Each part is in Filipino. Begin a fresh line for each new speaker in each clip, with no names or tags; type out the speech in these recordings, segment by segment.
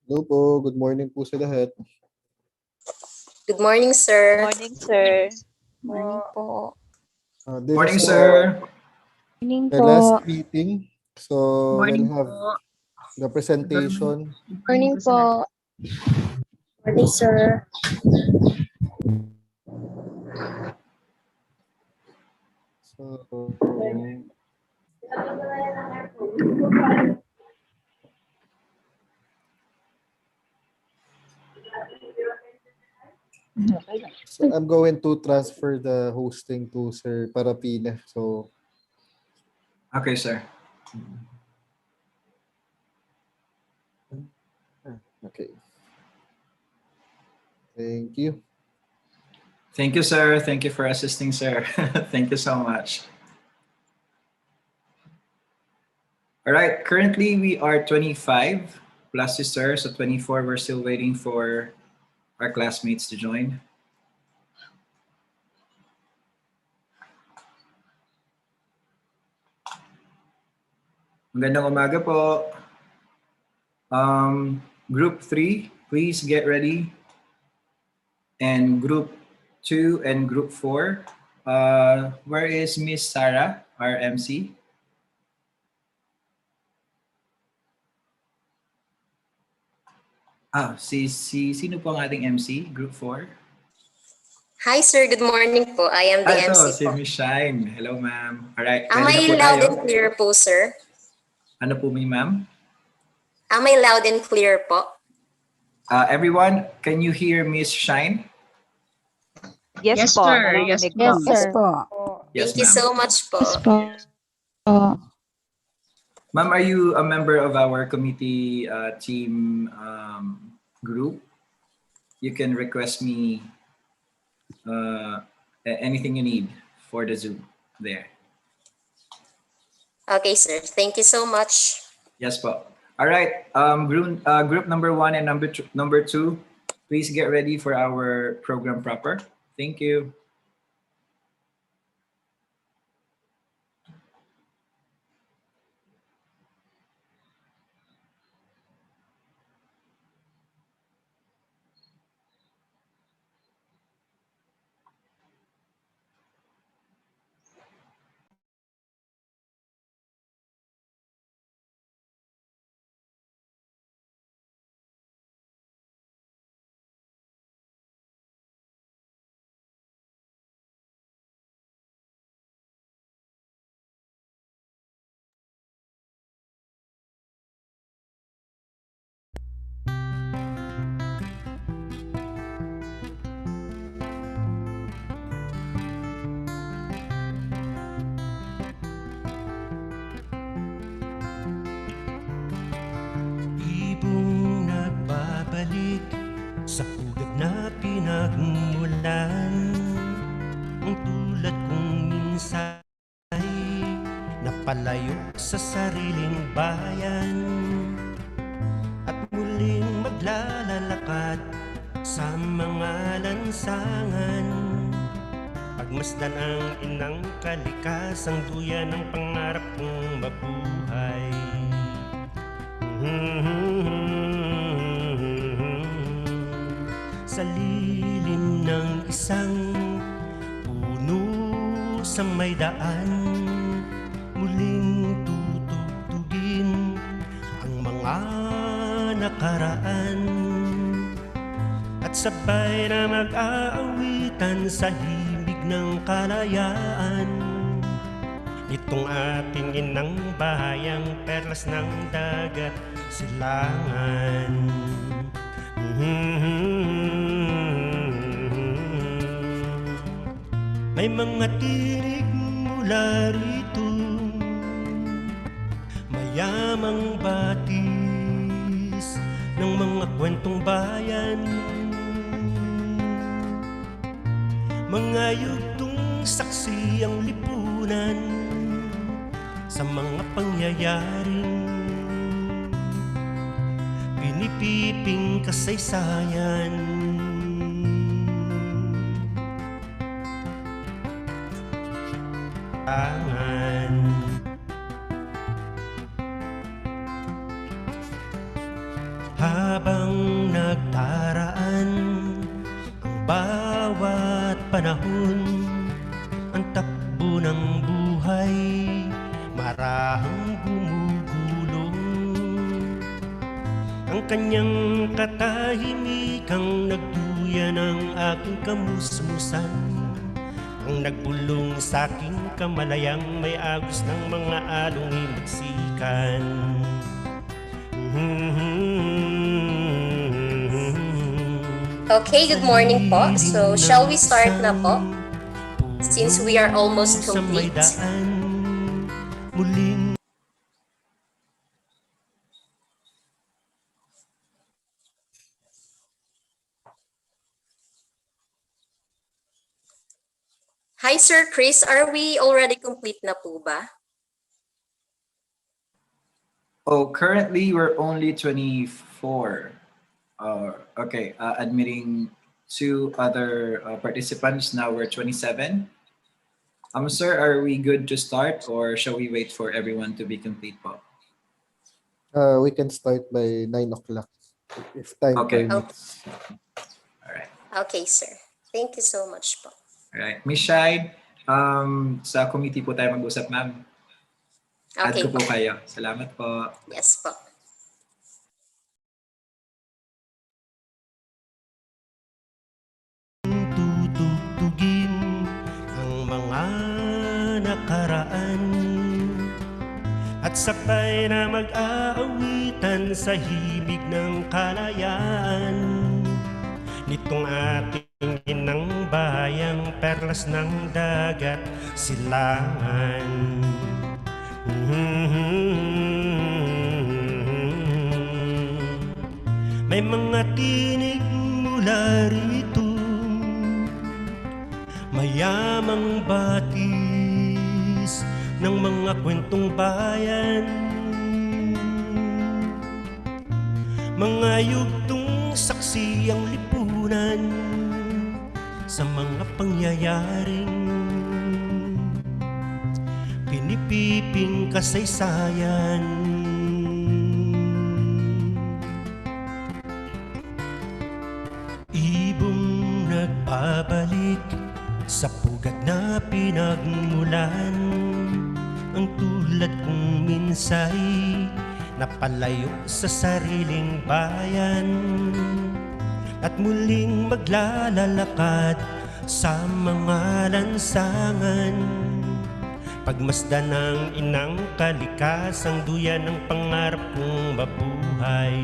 Hello po, good morning po sa lahat.
Good morning, sir.
Morning, sir.
Morning po.
This
Morning,
is
sir.
Morning
the
po.
last meeting. So
Morning
we'll have
po.
the presentation.
Morning po.
Morning, sir.
So I'm going to transfer the hosting to Sir Parapina. So
Okay, sir.
okay. Thank you.
Thank you, sir. Thank you for assisting, sir. Thank you so much. All right, currently we are 25 plus you, sir. So 24, we're still waiting for our classmates to join. Magandang umaga po. Group 3, please get ready. And group 2 and group 4, where is Miss Sarah, our MC? Sino po ang ating MC, group 4?
Hi, sir. Good morning po. I am the
Ito,
MC
si
po.
Miss Shine. Hello, ma'am. Alright,
Am
ready na
I
po
loud
tayo?
and clear po, sir?
Ano po ma'am?
Am I loud and clear po?
Everyone, can you hear Miss Shine?
Yes,
Yes,
po.
sir.
Narinig
Yes,
po.
Yes,
po.
sir. Po.
Yes,
Thank you
ma'am.
so much po.
Yes po.
Ma'am, are you a member of our committee team group? You can request me anything you need for the Zoom there.
Okay, sir. Thank you so much.
Yes po. All right, group number 1 and number 2, please get ready for our program proper. Thank you.
Ibong nagbabalik sa pugad na pinagmulan. Ang tulad kong minsan ay napalayo sa sariling bayan at muling maglalalakad sa mga lansangan. Pagmasdan ang inang kalikasang duyan ng pangarap kong mabuhay. Sa lilim ng isang puno sa may daan, muling tutugtugin ang mga nakaraan at sabay na mag-aawitan sa himig ng kalayaan. Itong ating inang bahayang perlas ng dagat silangan. May mga tinig mula rito, mayamang batis ng mga kwentong bayan, mga yugtong saksi ang lipunan sa mga pangyayaring pinipiping kasaysayan. Tangan habang nakaraan. Ang bawat panahon, ang takbo ng buhay, marahang gumugulong. Ang kanyang katahimikang nagduya ng aking kamusmusan, ang nagbulong sa aking kamalayang may agos ng mga along himagsikan.
Okay, good morning po. So, shall we start na po? Since we are almost
Sa may
complete.
daan, muling
Hi, Sir Chris. Are we already complete na po ba?
Oh, currently we're only 24. Okay, admitting two other participants. Now we're 27. Sir, are we good to start or shall we wait for everyone to be complete po?
We can start by 9 o'clock if time
Okay.
permits.
All right.
Okay, sir. Thank you so much po.
All right. Miss Shide, sa committee po tayo mag-usap, ma'am. Add
Okay
ko po
po.
kayo. Salamat po.
Yes po.
tutugtugin ang mga nakaraan at sabay na mag-aawitan sa himig ng kalayaan nitong ating inang bayang perlas ng dagat silangan. May mga tinig mula rito, mayamang batis ng mga kwentong bayan, mga yugtong saksi ang lipunan sa mga pangyayaring pinipiping kasaysayan. Ibong nagbabalik sa pugad na pinagmulan, ang tulad kong minsay napalayo sa sariling bayan at muling maglalalakad sa mga lansangan, pagmasdan ng inang kalikasang duyan ng pangarap kong mabuhay.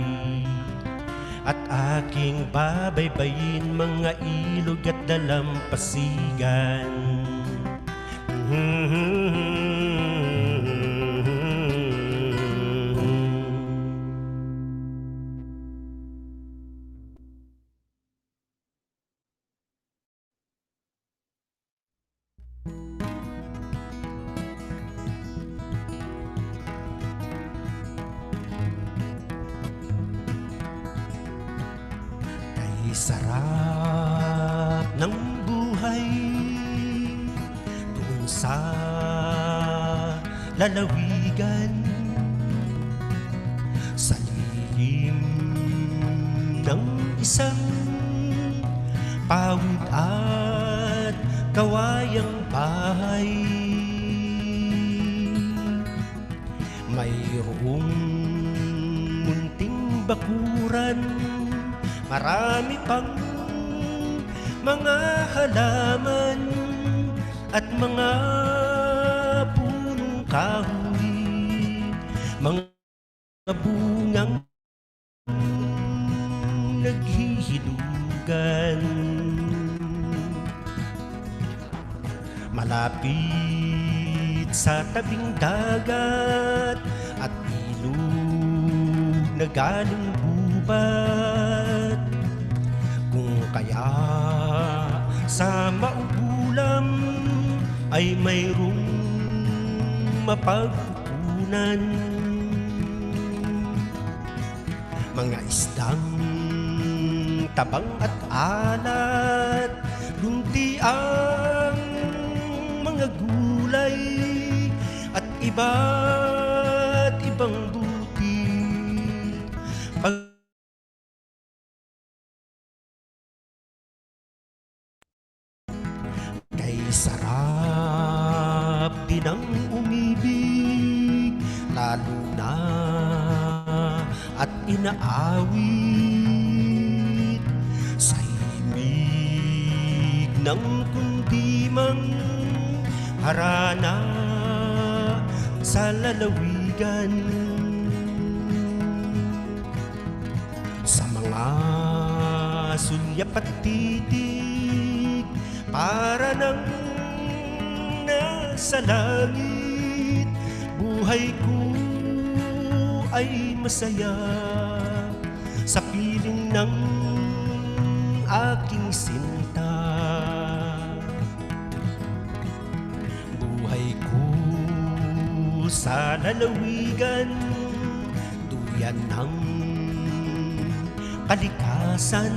At aking babaybayin mga ilog at dalampasigan. Kay sarap ng buhay doon sa lalawigan, sa lihim ng isang pawid at kawayang bahay. Mayroong munting bakuran, marami pang mga halaman at mga punong kahoy, mga bungang naghihilugan. Malapit sa tabing dagat at ilog na galing gubat, kung kaya sa maubulam ay mayroong mapagkukunan, mga isdang tabang at alat, lunti ang mga gulay at iba't ibang buti. at inaawit sa himig ng kundimang harana sa lalawigan. Sa mga sulyap at titig para nang nasa langit, buhay ko ay masaya sa piling ng aking sinta. Buhay ko sa lalawigan, duyan ng kalikasan.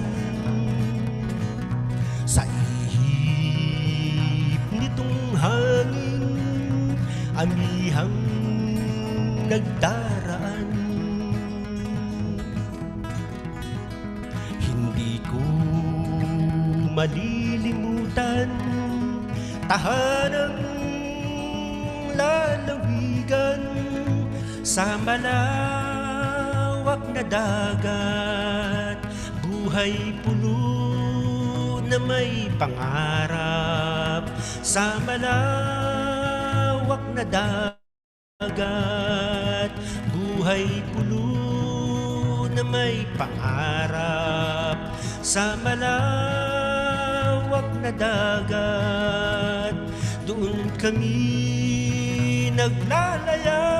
Sa ihip nitong hangin, amihang nagdaraan. Hindi ko malilimutan tahanang lalawigan sa malawak na dagat. Buhay puno na may pangarap sa malawak na dagat. Buhay puno na may pangarap sa malawak na dagat. Doon kami naglalaya.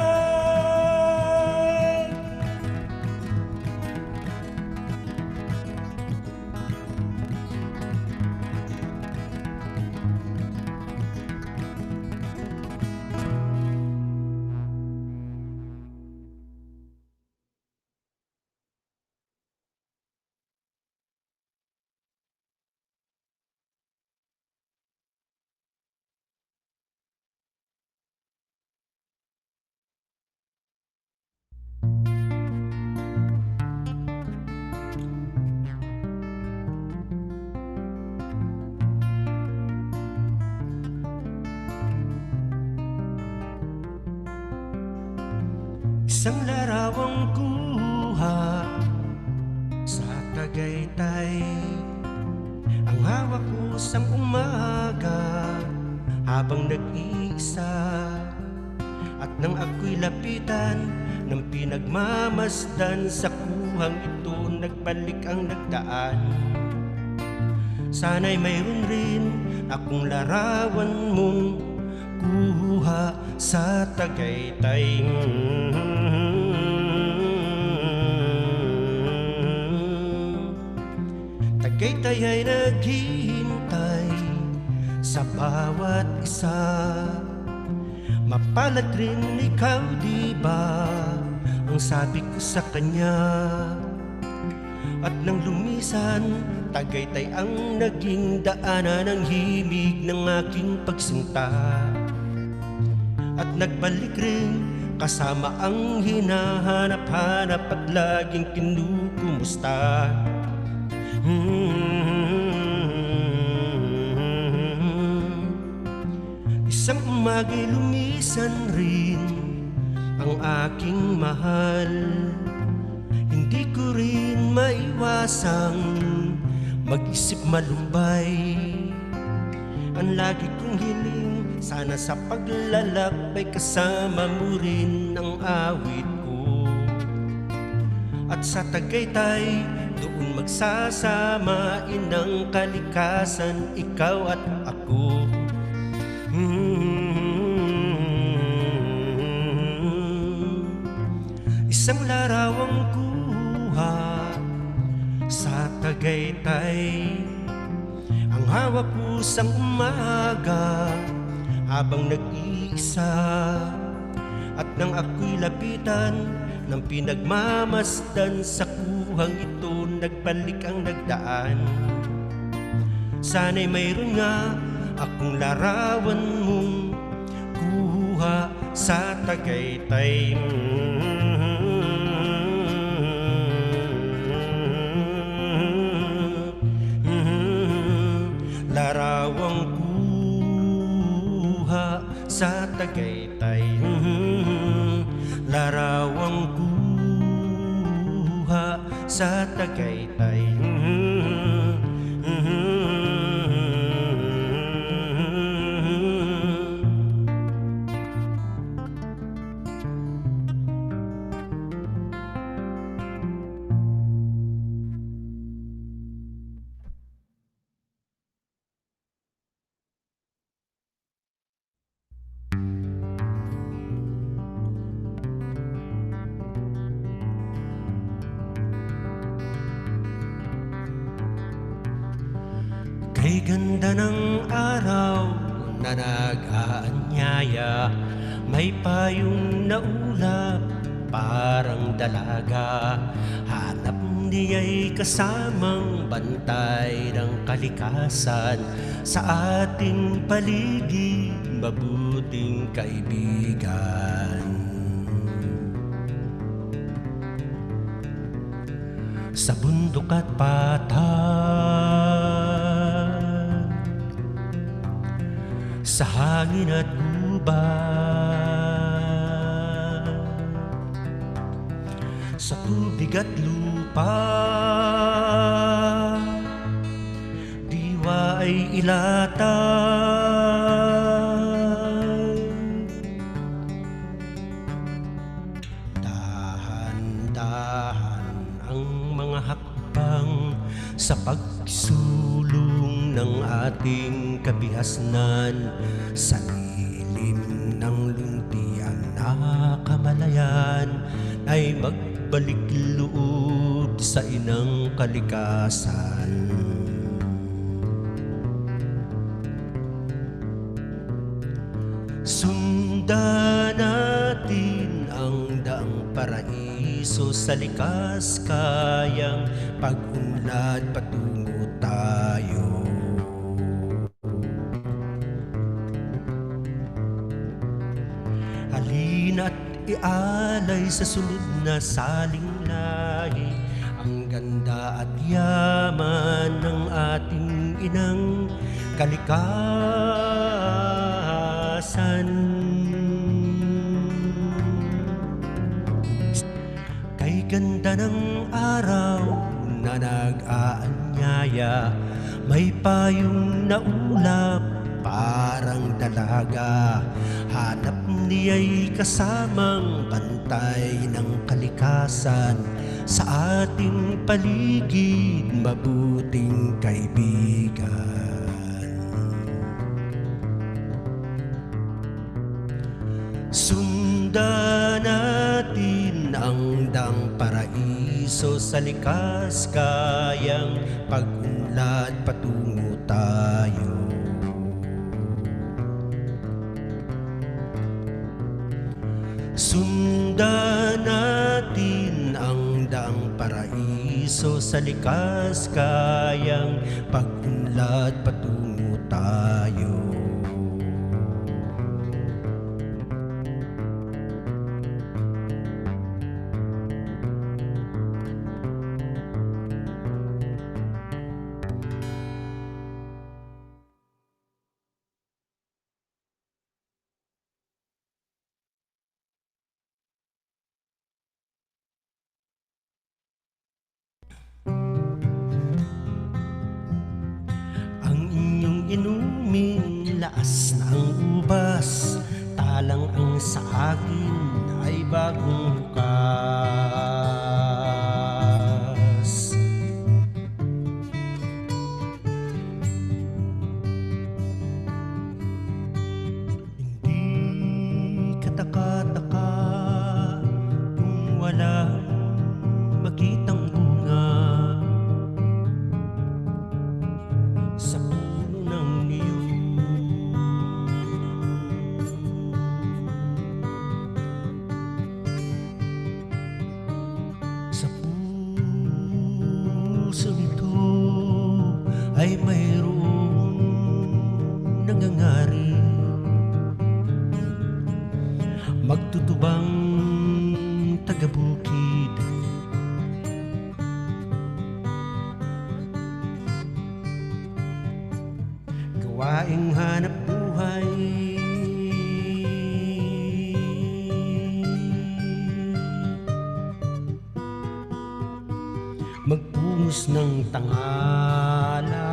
Isang larawang kuha sa Tagaytay, ang hawak ko sa umaga habang nag-iisa. At nang ako'y lapitan ng pinagmamasdan, sa kuhang ito nagbalik ang nagdaan. Sana'y mayroon rin akong larawan mong kuha sa Tagaytay. Tagaytay ay naghihintay sa bawat isa. Mapalad rin ikaw, di ba? Ang sabi ko sa kanya. At nang lumisan, Tagaytay ang naging daanan ng himig ng aking pagsinta. At nagbalik rin kasama ang hinahanap-hanap at laging kinukumusta. Isang umaga'y lumisan rin ang aking mahal. Hindi ko rin maiwasang mag-isip malumbay. Ang lagi kong hiling, sana sa paglalakbay kasama mo rin ang awit ko. At sa Tagaytay, doon magsasama inang kalikasan, ikaw at ako. Isang larawang kuha sa Tagaytay, ang hawak ko sa umaga habang nag-iisa. At nang ako'y lapitan ng pinagmamasdan, sa kuhang ito nagbalik ang nagdaan. Sana'y mayroon nga akong larawan mong kuha sa Tagaytay. Larawang kuha sa Tagaytay. Larawang sa Tagaytay. Kay ganda ng araw na nag-aanyaya, may payong naulap parang dalaga. Hanap niya'y kasamang bantay ng kalikasan, sa ating paligid mabuting kaibigan. Sa bundok at patag, sa hangin at gubat, sa tubig at lupa, diwa ay ilatag. Dahan-dahan ang mga hakbang sa pagsulong ng ating kabihasnan, sa lilim ng luntian na kamalayan ay magbalik loob sa inang kalikasan. Sundan natin ang daang paraiso, sa likas kayang pag-unlad patungo tayo. Halina't ialay sa sunod na saling lahi ang ganda at yaman ng ating inang kalikasan. Kay ganda ng araw na nag-aanyaya, may payong naulap parang dalaga. Hanap niya'y kasamang bantay ng kalikasan, sa ating paligid mabuting kaibigan. Sundan natin ang daang paraiso, sa likas kayang pag-unlad patungo tayo. Sundan natin ang daang paraiso, sa likas kayang pag-unlad patungo tayo. Inuming laas na ang ubas, talang ang sa akin ay bagong hukas. Hindi kataka-taka kung walang makitang bunga sa puso nito ay mayroong nangangari, magtutubang taga-bukid, gawaing hanap buhay. magpungos ng tangala.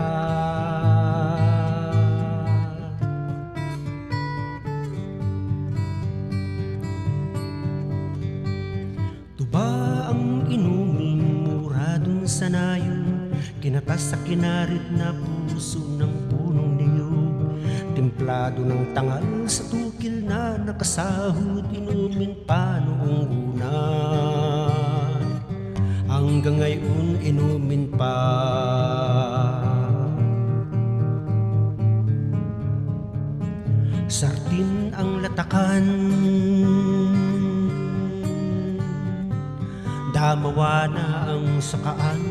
Tuba ang inuming mura dun sa nayon, kinatas sa kinarit na puso ng punong niyog. Templado ng tangal sa tukil na nakasahod, inumin pa noong una. Hanggang ngayon inumin pa. Sartin ang latakan, damawa na ang sakaan.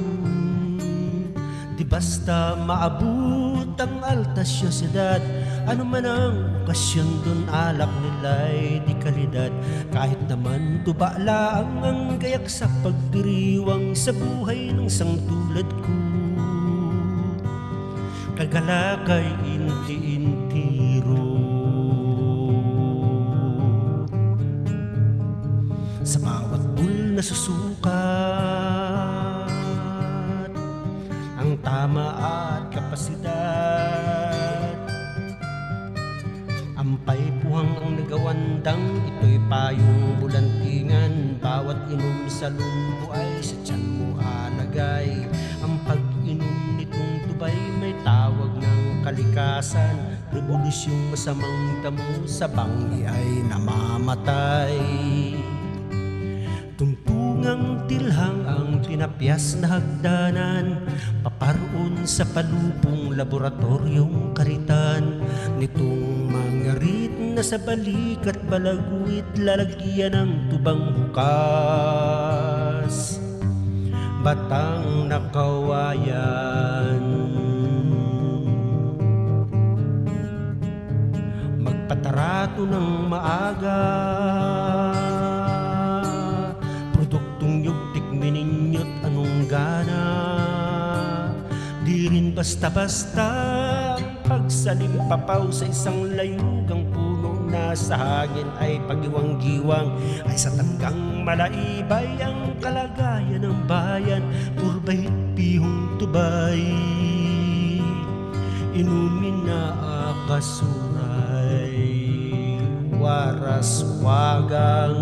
Di basta maabot ang alta syosidad, ano man ang okasyon dun alak nila'y di kalidad. Kahit naman tubala ang gayak sa pagdiriwang sa buhay ng sangtulad ko, kagalakay inti-intiro. Sa bawat bul na susukat, ang tama at kapasidad. Ampay puhang ang nagawandang, ito'y payong bulantingan. Bawat inom sa lumbo ay sa tiyan mo alagay. Ang pag-inom nitong tubay may tawag ng kalikasan. Revolusyong masamang damo sa banggi ay namamatay. Tungtungang tilhang ang tinapyas na hagdanan, paparoon sa palupong laboratoryong karitan. Nitong mga rit na sa balikat balaguit, lalagyan ng tubang hukas, batang nakawayan. Magpatarato ng maaga, produktong yugtik mininyot anong gana. Di rin basta-basta ang pagsalimpapaw sa isang layugang puno na sa hangin ay pagiwang-giwang. Ay sa tanggang malaibay ang kalagayan ng bayan, purbahit pihong tubay, inumin na akasuray. Waras wagang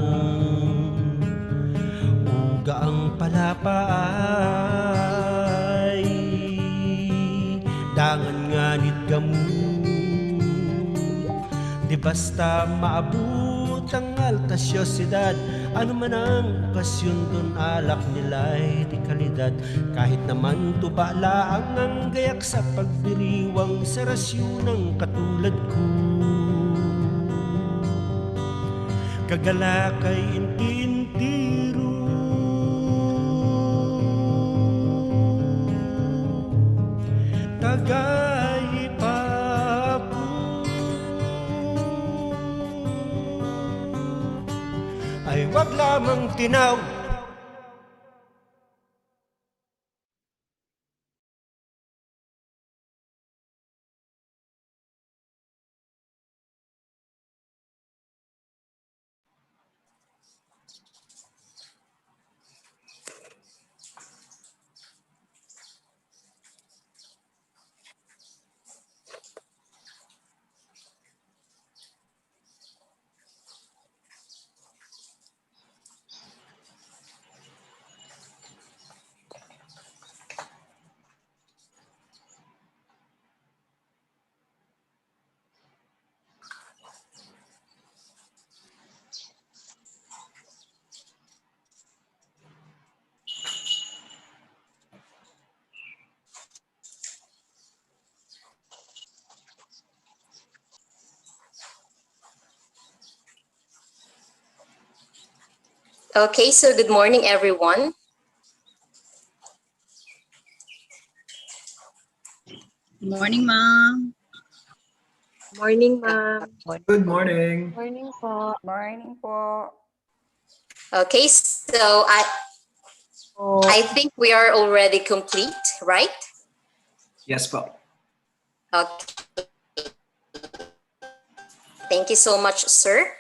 uga ang palapaay, dangan nganit gamu. Di basta maabot ang alta syosidad, ano man ang okasyon dun alak nila'y di kalidad. Kahit naman tubala ang gayak sa pagdiriwang sa rasyon ng katulad ko, kagalakay intintiro. Tagay papu ay wag lamang tinaw.
Okay, so good morning, everyone.
Morning, ma'am.
Morning, ma'am.
Good morning.
Morning po.
Morning po.
Okay, so I think we are already complete, right?
Yes po.
Okay. Thank you so much, sir.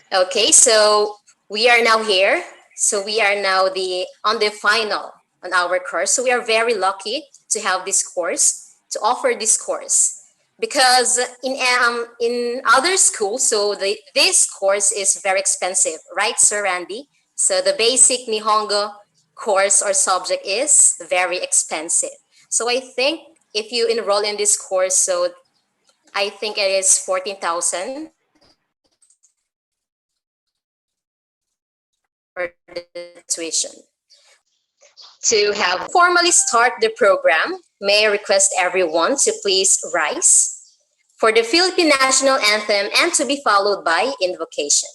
Okay, so we are now here So we are now on the final on our course. So we are very lucky to have this course, to offer this course. Because in other schools, so this course is very expensive, right, Sir Randy? So the basic Nihongo course or subject is very expensive. So I think if you enroll in this course, so I think it is 14,000 for the tuition. To have formally start the program, may I request everyone to please rise for the Philippine National Anthem and to be followed by invocation.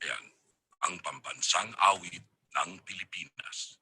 Yan ang pambansang awit ng Pilipinas.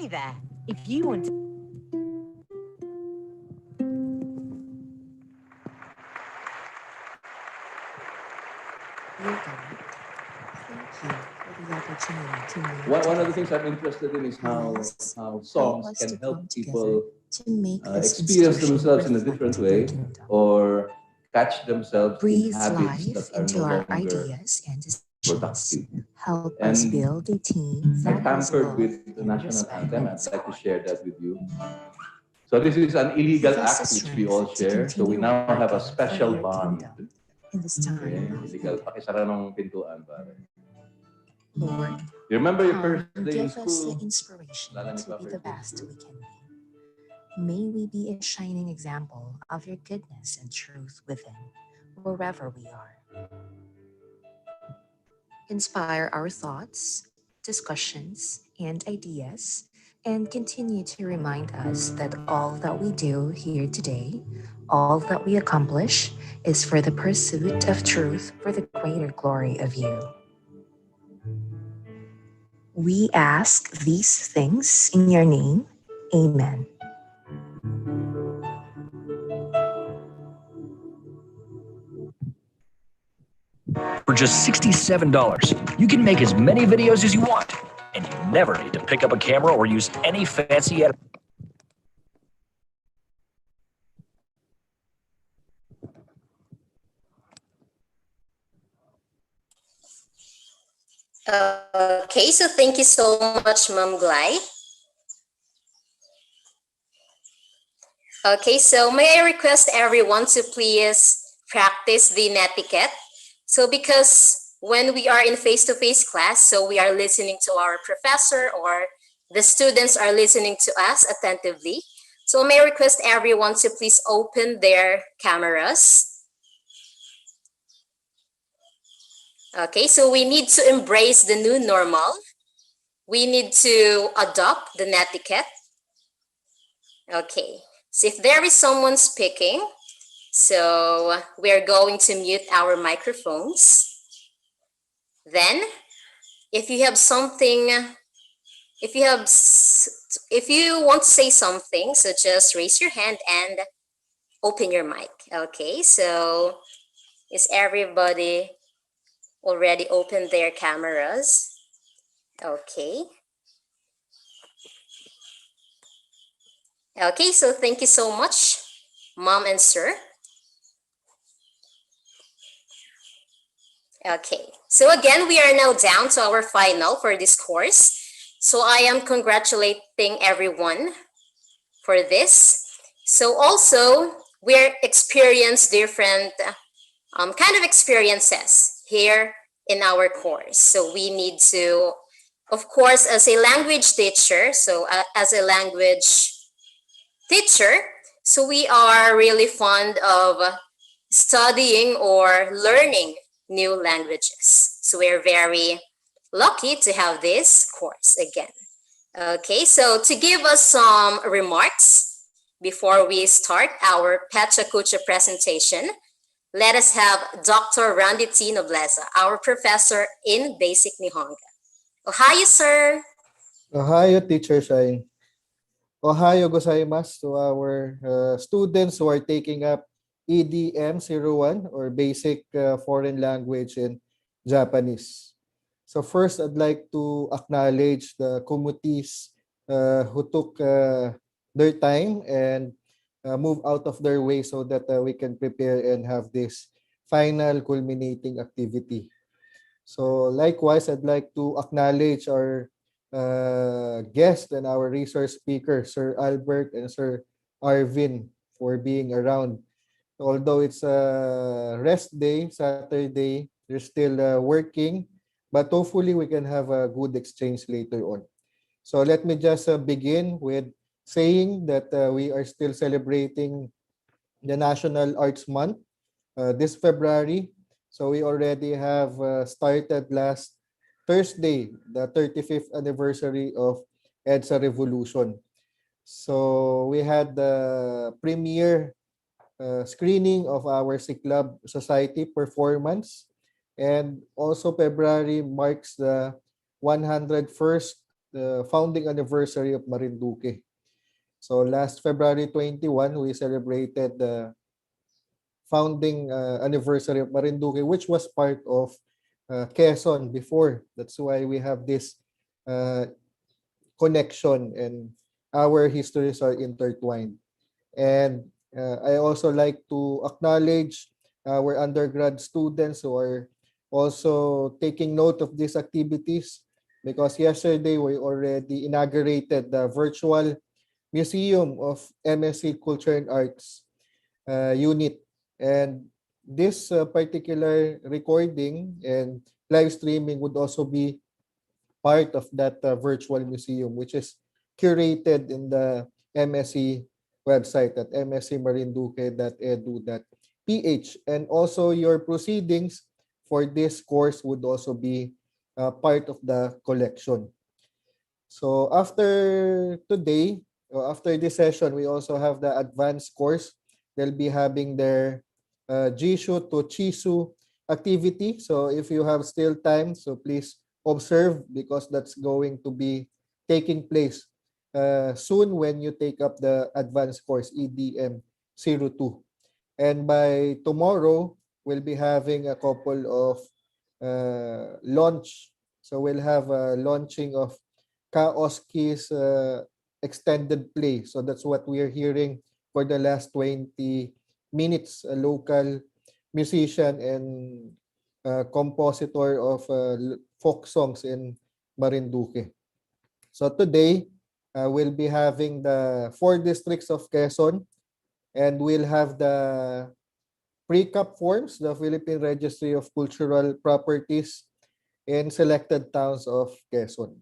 Try that. If you want to.
One of the things I'm interested in is how songs can help people experience themselves in a different way or catch themselves in habits that are no longer productive.
Help
And
us build a team
I'm
that has
hampered
love
with the
and
national
respect
anthem.
at
I'd
its
like to
core.
share that with you. So this is an illegal
Give us
act
the
which we all
strength to
share. So we
continue
now have a
working for
special
your
bond.
kingdom in this
Okay,
time of
illegal.
need.
Pakisara ng pintuan, pare.
Lord,
You remember your
come
first
and
day in
give us the
school?
inspiration
Lala ni
to be the
Papa
best we can be. May we be a shining example of your goodness and truth within, wherever we are. Inspire our thoughts, discussions, and ideas, and continue to remind us that all that we do here today, all that we accomplish, is for the pursuit of truth for the greater glory of you. We ask these things in your name. Amen.
For just $67, you can make as many videos as you want, and you never need to pick up a camera or use any fancy editor.
Okay, so thank you so much, Ma'am Glay. Okay, so may I request everyone to please practice the netiquette. So because when we are in face-to-face class, so we are listening to our professor or the students are listening to us attentively. So may I request everyone to please open their cameras. Okay, so we need to embrace the new normal. We need to adopt the netiquette. Okay, so if there is someone speaking, so we're going to mute our microphones. Then, if you have something, if you want to say something, so just raise your hand and open your mic. Okay, so is everybody already opened their cameras? Okay. Okay, so thank you so much, Mom and Sir. Okay, so again, we are now down to our final for this course. So I am congratulating everyone for this. So also, we're experience different kind of experiences here in our course. So we need to, of course, as a language teacher, so as a language teacher, so we are really fond of studying or learning new languages. So we're very lucky to have this course again. Okay, so to give us some remarks before we start our Pecha Kucha presentation, let us have Dr. Randy T. Nobleza, our professor in Basic Nihonga. Ohayo, sir.
Ohayo, Teacher Shine. Ohayo gozaimasu to our students who are taking up EDM 01 or Basic Foreign Language in Japanese. So first, I'd like to acknowledge the committees who took their time and move out of their way so that we can prepare and have this final culminating activity. So likewise, I'd like to acknowledge our guest and our resource speaker, Sir Albert and Sir Arvin, for being around. Although it's a rest day, Saturday, they're still working, but hopefully we can have a good exchange later on. So let me just begin with saying that we are still celebrating the National Arts Month this February. So we already have started last Thursday, the 35th anniversary of EDSA Revolution. So we had the premiere screening of our Siklab Society performance. And also February marks the 101st the founding anniversary of Marinduke. So last February 21, we celebrated the founding anniversary of Marinduque, which was part of Quezon before. That's why we have this connection, and our histories are intertwined. And I also like to acknowledge our undergrad students who are also taking note of these activities, because yesterday we already inaugurated the virtual Museum of MSc Culture and Arts unit. And this particular recording and live streaming would also be part of that virtual museum, which is curated in the MSc website at mscmarinduque.edu.ph. And also your proceedings for this course would also be part of the collection. So after today, or after this session, we also have the advanced course. They'll be having their Jishu to Chisu activity. So if you have still time, so please observe, because that's going to be taking place soon when you take up the advanced course EDM 02. And by tomorrow, we'll be having a couple of launch. So we'll have a launching of Kaoski's extended play. So that's what we are hearing for the last 20 minutes. A local musician and compositor of folk songs in Marinduque. So today, we'll be having the 4 districts of Quezon, and we'll have the pre-CAP forms, the Philippine Registry of Cultural Properties in selected towns of Quezon.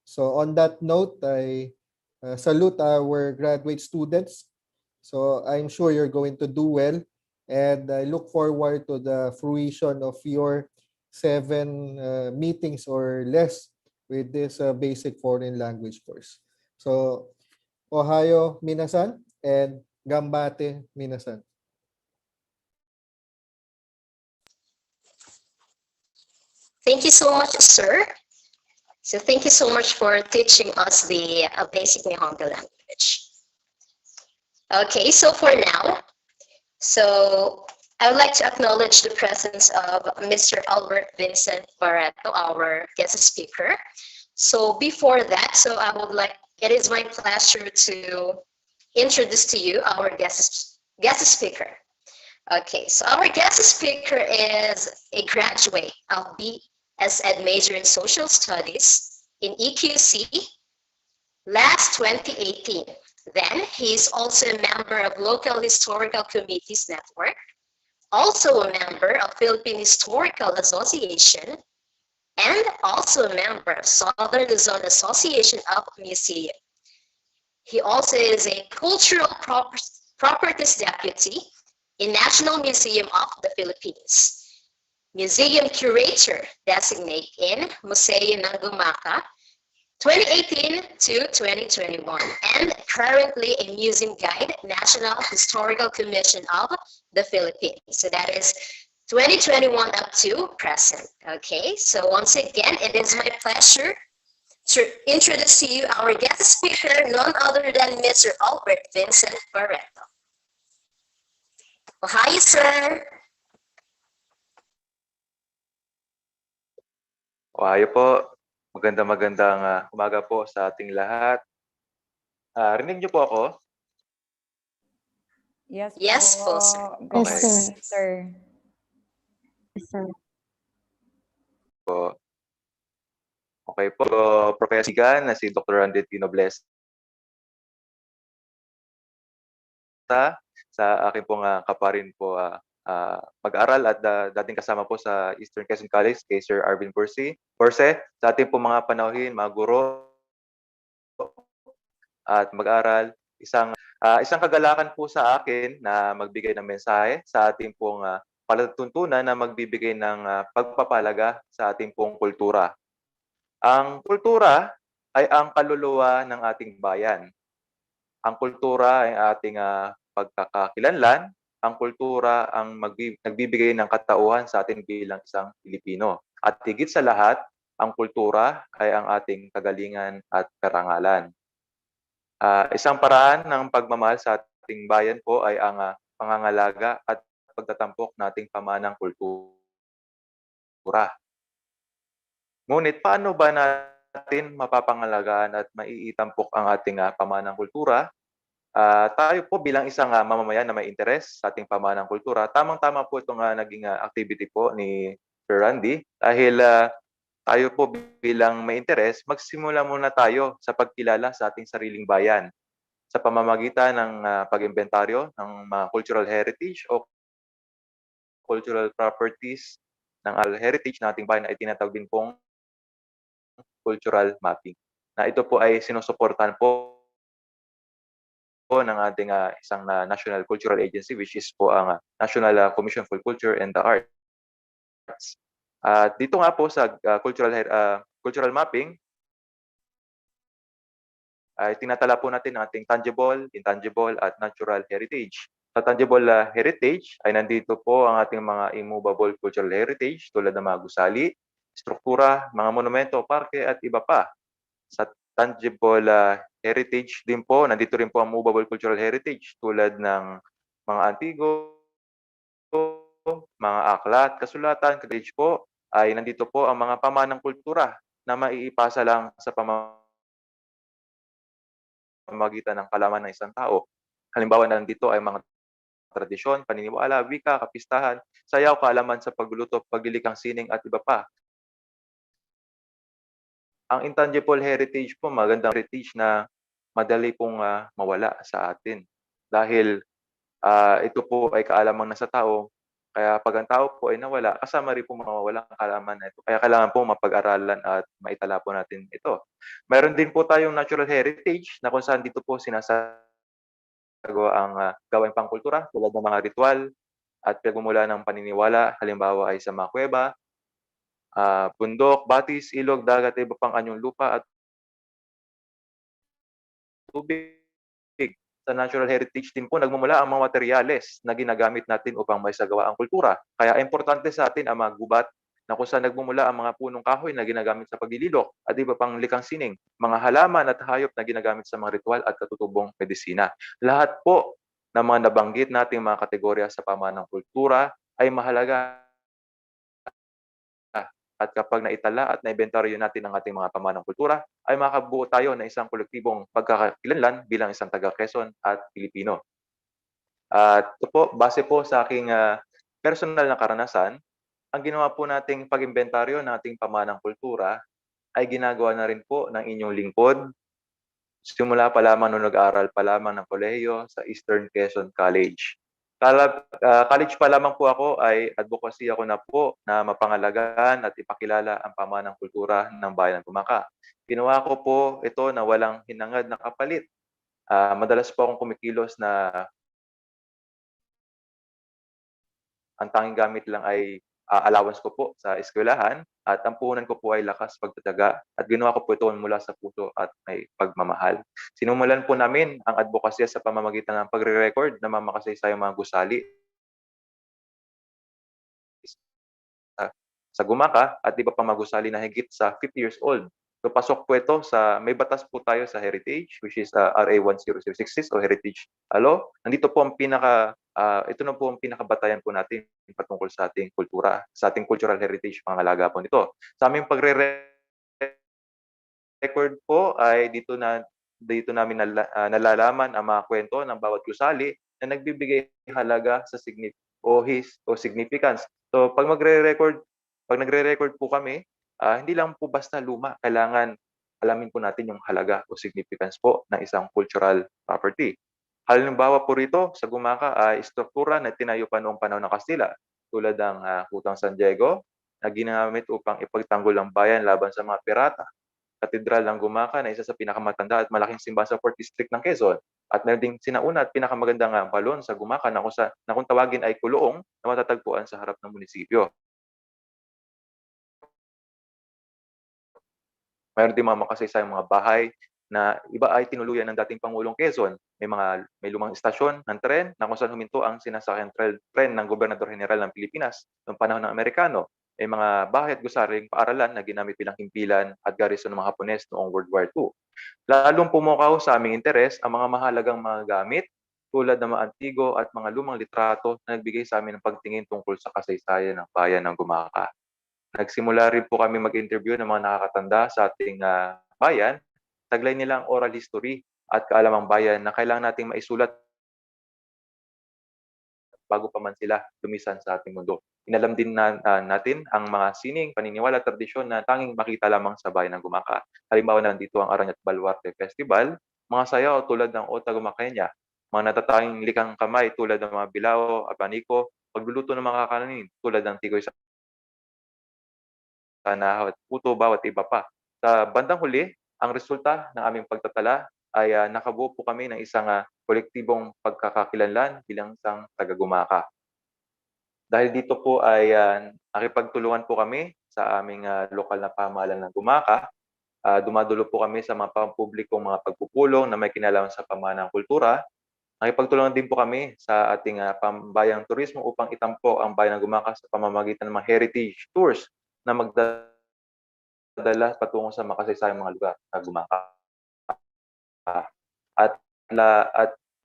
So on that note, I salute our graduate students. So I'm sure you're going to do well, and I look forward to the fruition of your 7 meetings or less with this basic foreign language course. So Ohio minasan and Gambate minasan.
Thank you so much, sir. So thank you so much for teaching us the basic Nihongo language. Okay, so for now, so I would like to acknowledge the presence of Mr. Albert Vincent Barreto, our guest speaker. So before that, so I would like, it is my pleasure to introduce to you our guest speaker. Okay, so our guest speaker is a graduate of BS Ed major in Social Studies in EQC last 2018. Then he is also a member of Local Historical Committees Network, also a member of Philippine Historical Association, and also a member of Southern Luzon Association of Museum. He also is a Cultural Properties Deputy in National Museum of the Philippines, Museum Curator Designate in Museo ng Gumaca, 2018 to 2021, and currently a Museum Guide, National Historical Commission of the Philippines. So that is 2021 up to present. Okay, so once again, it is my pleasure to introduce to you our guest speaker, none other than Mr. Albert Vincent Barreto. Hi, sir.
Ohayo po. Magandang umaga po sa ating lahat. Rinig niyo po ako?
Yes po, sir.
Okay.
Yes, sir.
Yes, sir.
Okay po. Professor Gan na si Dr. Randy Noblesa sa aking pong kaparin po mag-aral at dating kasama po sa Eastern Quezon College kay Sir Arvin Porse. Sa ating pong mga panauhin, mga guro at mag-aral, isang kagalakan po sa akin na magbigay ng mensahe sa ating pong palatuntunan na magbibigay ng pagpapalaga sa ating pong kultura. Ang kultura ay ang kaluluwa ng ating bayan. Ang kultura ay ating pagkakakilanlan. Ang kultura ang nagbibigay ng katauhan sa atin bilang isang Pilipino. At higit sa lahat, ang kultura ay ang ating kagalingan at karangalan. Isang paraan ng pagmamahal sa ating bayan po ay ang pangangalaga at pagtatampok nating pamanang kultura. Ngunit paano ba natin mapapangalagaan at maiitampok ang ating pamanang kultura? Tayo po bilang isang mamamayan na may interes sa ating pamanang kultura, tamang-tama po itong naging activity po ni Sir Randy dahil tayo po bilang may interes, magsimula muna tayo sa pagkilala sa ating sariling bayan sa pamamagitan ng pag-imbentaryo ng mga cultural heritage o cultural properties ng heritage ng ating bayan ay tinatawag din pong cultural mapping. Na ito po ay sinusuportahan po ng ating isang National Cultural Agency which is po ang National Commission for Culture and the Arts. Dito nga po sa cultural mapping ay tinatala po natin ang ating tangible, intangible at natural heritage. Sa tangible heritage ay nandito po ang ating mga immovable cultural heritage tulad ng mga gusali, struktura, mga monumento, parke at iba pa. Sa tangible heritage din po, nandito rin po ang movable cultural heritage tulad ng mga antigo, mga aklat, kasulatan, heritage po, ay nandito po ang mga pamanang kultura na maiipasa lang sa pamamagitan ng kalaman ng isang tao. Halimbawa na nandito ay mga tradisyon, paniniwala, wika, kapistahan, sayaw, kaalaman sa pagluluto, paglilikang sining at iba pa. Ang intangible heritage po, magandang heritage na madali pong mawala sa atin. Dahil ito po ay kaalamang nasa tao, kaya pag ang tao po ay nawala, kasama rin po mawawalang kaalaman na ito. Kaya kailangan po mapag-aralan at maitala po natin ito. Meron din po tayong natural heritage na kung saan dito po sinasagawa ang gawaing pangkultura tulad ng mga ritual at pinagmumula ng paniniwala, halimbawa ay sa mga kuweba, bundok, batis, ilog, dagat, iba pang anyong lupa at tubig. Sa natural heritage din po, nagmumula ang mga materyales na ginagamit natin upang maisagawa ang kultura. Kaya importante sa atin ang mga gubat na kung saan nagmumula ang mga punong kahoy na ginagamit sa paglililok at iba pang likang sining, mga halaman at hayop na ginagamit sa mga ritual at katutubong medisina. Lahat po ng mga nabanggit nating mga kategorya sa pamanang kultura ay mahalaga. At kapag naitala at naibentaryo natin ang ating mga pamanang kultura, ay makabuo tayo ng isang kolektibong pagkakakilanlan bilang isang taga-Quezon at Pilipino. At ito po, base po sa aking personal na karanasan, ang ginawa po nating pag-imbentaryo ng ating pamanang kultura ay ginagawa na rin po ng inyong lingkod. Simula pa lamang nung nag-aaral pa lamang ng kolehiyo sa Eastern Quezon College. College pa lamang po ako ay advocacy ako na po na mapangalagaan at ipakilala ang pamanang kultura ng bayan ng Kumaca. Ginawa ko po ito na walang hinangad na kapalit. Madalas po akong kumikilos na ang tanging gamit lang ay allowance ko po sa eskwelahan at ang puhunan ko po ay lakas, pagtitiyaga at ginawa ko po ito mula sa puso at may pagmamahal. Sinumulan po namin ang advokasya sa pamamagitan ng pagre-record ng mga makasaysayang mga gusali sa Gumaca at iba pang mga gusali na higit sa 50 years old. So pasok po ito sa, may batas po tayo sa heritage which is RA 10066 o heritage law. Nandito po ang ito na po ang pinakabatayan po natin patungkol sa ating kultura, sa ating cultural heritage, pangalaga po nito. Sa aming pagre-record po ay dito namin nalalaman ang mga kwento ng bawat gusali na nagbibigay halaga sa significance. So pag nagre-record po kami, hindi lang po basta luma, kailangan alamin po natin yung halaga o significance po ng isang cultural property. Halimbawa po rito sa Gumaca ay struktura na tinayo pa noong panahon ng Kastila tulad ng Kutang San Diego na ginamit upang ipagtanggol ang bayan laban sa mga pirata. Katedral ng Gumaca na isa sa pinakamatanda at malaking simbahan sa 4th District ng Quezon. At meron ding sinauna at pinakamagandang balon sa Gumaca na kung tawagin ay Kuloong na matatagpuan sa harap ng munisipyo. Mayroon din mga makasaysayang mga bahay na iba ay tinuluyan ng dating Pangulong Quezon. May lumang istasyon ng tren na kung saan huminto ang sinasakyan tren ng Gobernador General ng Pilipinas noong panahon ng Amerikano. may mga bahay at gusaring paaralan na ginamit bilang himpilan at garrison ng mga Hapones noong World War II. Lalong pumukaw sa aming interes ang mga mahalagang mga gamit tulad ng mga antigo at mga lumang litrato na nagbigay sa amin ng pagtingin tungkol sa kasaysayan ng bayan ng Gumaka. Nagsimula rin po kami mag-interview ng mga nakakatanda sa ating bayan. Taglay nila ang oral history at kaalamang bayan na kailangan nating maisulat bago pa man sila lumisan sa ating mundo. Inalam din natin ang mga sining, paniniwala at tradisyon na tanging makita lamang sa bayan ng Gumaka. Halimbawa na nandito ang Aranyat Baluarte Festival, mga sayaw tulad ng Ota Gumakenya, mga natatanging likang kamay tulad ng mga bilao, abaniko, pagluluto ng mga kakanin tulad ng tigoy sa tanahot, puto, bawat iba pa. Sa bandang huli, ang resulta ng aming pagtatala ay nakabuo po kami ng isang kolektibong pagkakakilanlan bilang isang taga-Gumaka. Dahil dito po ay nakipagtulungan po kami sa aming lokal na pamahalaan ng Gumaka. Dumadulo po kami sa mga pampublikong mga pagpupulong na may kinalaman sa pamahalang kultura. Nakipagtulungan din po kami sa ating pambayang turismo upang itampo ang bayan ng Gumaka sa pamamagitan ng mga heritage tours na magdadala patungo sa makasaysayang mga lugar sa Gumaka. At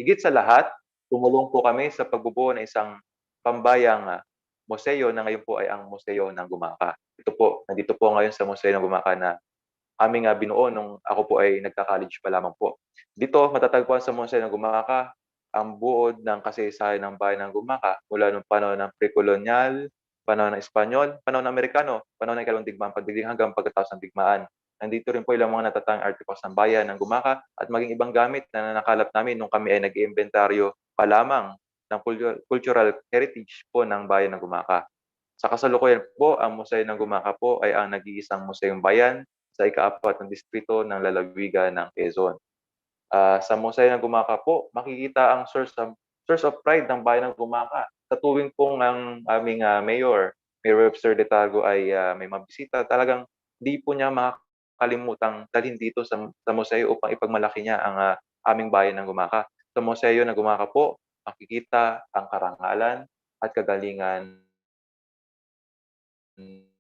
higit sa lahat, tumulong po kami sa pagbubuo ng isang pambayang museo na ngayon po ay ang Museo ng Gumaka. Nandito po ngayon sa Museo ng Gumaka na aming binuo nung ako po ay nagka-college pa lamang po. Dito matatagpuan sa Museo ng Gumaka ang buod ng kasaysayan ng bayan ng Gumaka mula noong panahon ng pre-kolonyal, panahon ng Espanyol, panahon ng Amerikano, panahon ng ikalawang digmaan, pagdiging hanggang pagkatapos ng digmaan. Nandito rin po ilang mga natatanging artifacts ng bayan ng Gumaka at maging ibang gamit na nakalap namin nung kami ay nag-iimbentaryo pa lamang ng cultural heritage po ng bayan ng Gumaka. Sa kasalukuyan po, ang Museo ng Gumaka po ay ang nag-iisang museong bayan sa ika-4 ng distrito ng lalawigan ng Quezon. Sa Museo ng Gumaka po, makikita ang source of pride ng bayan ng Gumaka. Sa tuwing pong ang aming Mayor Webster de Tago ay may mabisita, talagang di po niya makakalimutang dalhin dito sa museo upang ipagmalaki niya ang aming bayan ng Gumaka. Sa Museo ng Gumaka po, makikita ang karangalan at kagalingan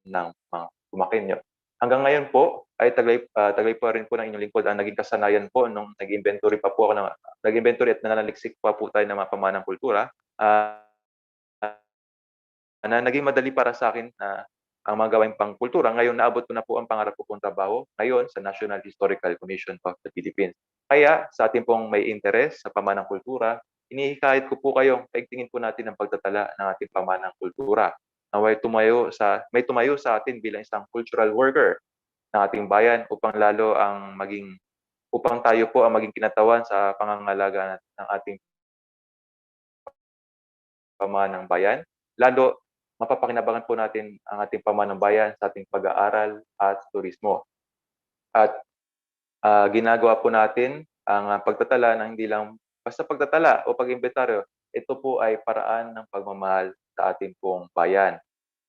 ng mga Gumakenyo. Hanggang ngayon po ay taglay pa rin po ng inyong lingkod ang naging kasanayan po nung nag-inventory pa po ako nag-inventory at nananaliksik pa po tayo ng mga pamanang kultura. Na naging madali para sa akin na ang mga gawaing pangkultura. Ngayon naabot ko na po ang pangarap ko pong trabaho ngayon sa National Historical Commission of the Philippines. Kaya sa ating pong may interes sa pamanang kultura, inihikayat ko po kayong paigtingin po natin ang pagtatala ng ating pamanang kultura na may tumayo sa atin bilang isang cultural worker ng ating bayan upang tayo po ang maging kinatawan sa pangangalaga ng ating pamanang bayan. Lalo mapapakinabangan po natin ang ating pamanang bayan sa ating pag-aaral at turismo. At ginagawa po natin ang pagtatala ng hindi lang basta pagtatala o pag-imbentaryo. Ito po ay paraan ng pagmamahal sa ating pong bayan.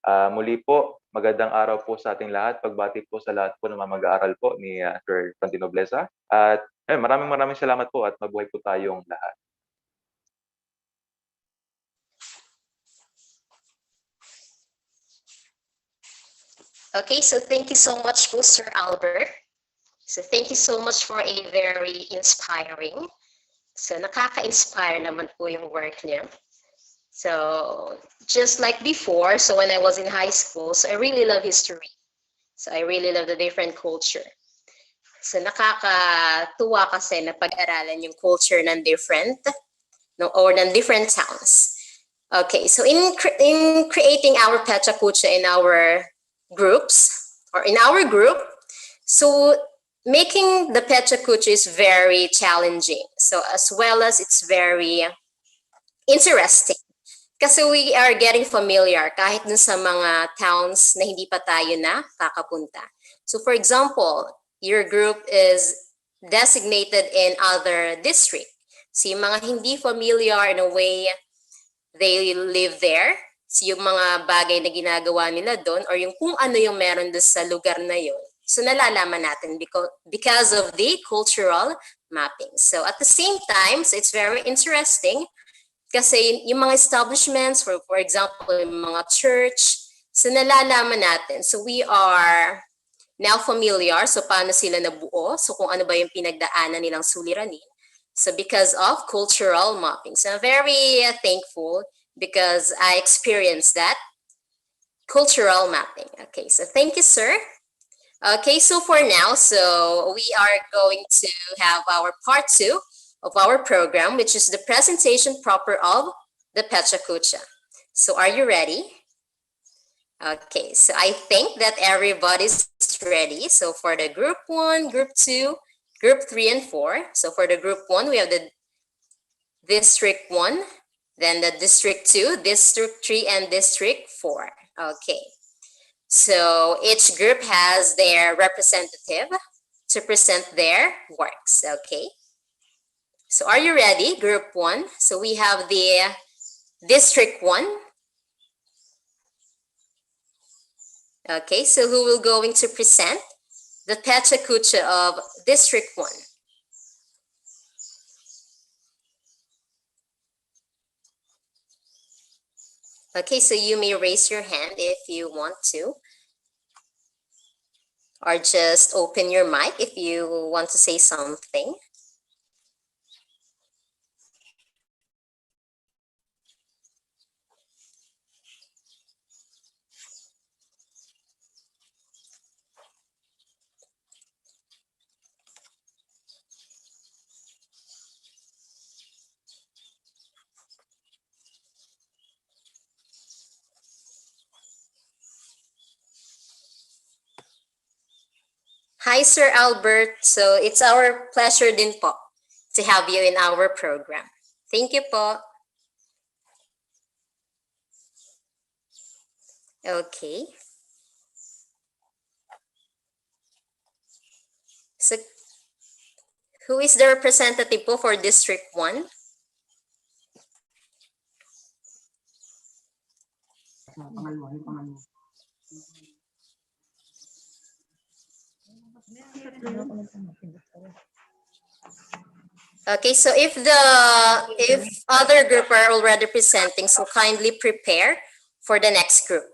Muli po, magandang araw po sa ating lahat. Pagbati po sa lahat po ng mga mag-aaral po ni Sir Contino Blesa. At maraming salamat po at mabuhay po tayong lahat.
Okay, so thank you so much po, Sir Albert. So thank you so much for a very inspiring. So nakaka-inspire naman po yung work niya. So just like before, so when I was in high school, so I really love history. So I really love the different culture. So nakakatuwa kasi na pag-aralan yung culture ng different or ng different towns. Okay, so in creating our Pecha Kucha in our groups or in our group, so making the Pecha Kucha is very challenging. So as well as it's very interesting. Kasi we are getting familiar kahit dun sa mga towns na hindi pa tayo na kakapunta. So for example, your group is designated in other district. So yung mga hindi familiar in a way, they live there. So yung mga bagay na ginagawa nila doon or yung kung ano yung meron doon sa lugar na yun. So nalalaman natin because of the cultural mapping. So at the same time, so it's very interesting kasi yung mga establishments, for example, yung mga church, So nalalaman natin. So we are now familiar. So paano sila nabuo? So kung ano ba yung pinagdaanan nilang suliranin. So because of cultural mapping. So I'm very thankful because I experienced that cultural mapping. Okay, so thank you, sir. Okay, so for now, so we are going to have our part 2 of our program, which is the presentation proper of the Pecha Kucha. So are you ready? Okay, so I think that everybody's ready. So for the group 1, group 2, group 3, and 4. So for the group 1, we have the district 1, then the district 2, district 3, and district 4. Okay. So each group has their representative to present their works, okay? So are you ready, group 1? So we have the district 1. Okay, so who will going to present the Pecha Kucha of district 1? Okay, so you may raise your hand if you want to, or just open your mic if you want to say something. Hi, Sir Albert. So it's our pleasure din po to have you in our program. Thank you po. Okay. So who is the representative po for District 1? Okay, so if other group are already presenting, so kindly prepare for the next group.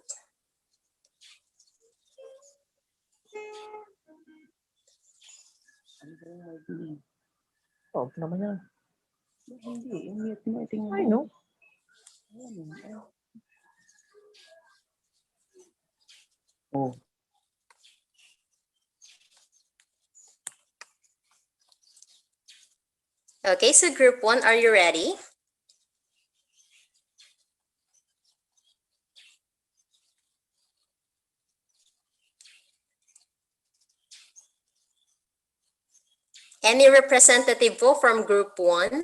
Oh, naman yan. Hindi, i-mute mo. Ay, no? Oh.
Okay, so group 1, are you ready? Any representative po from group 1?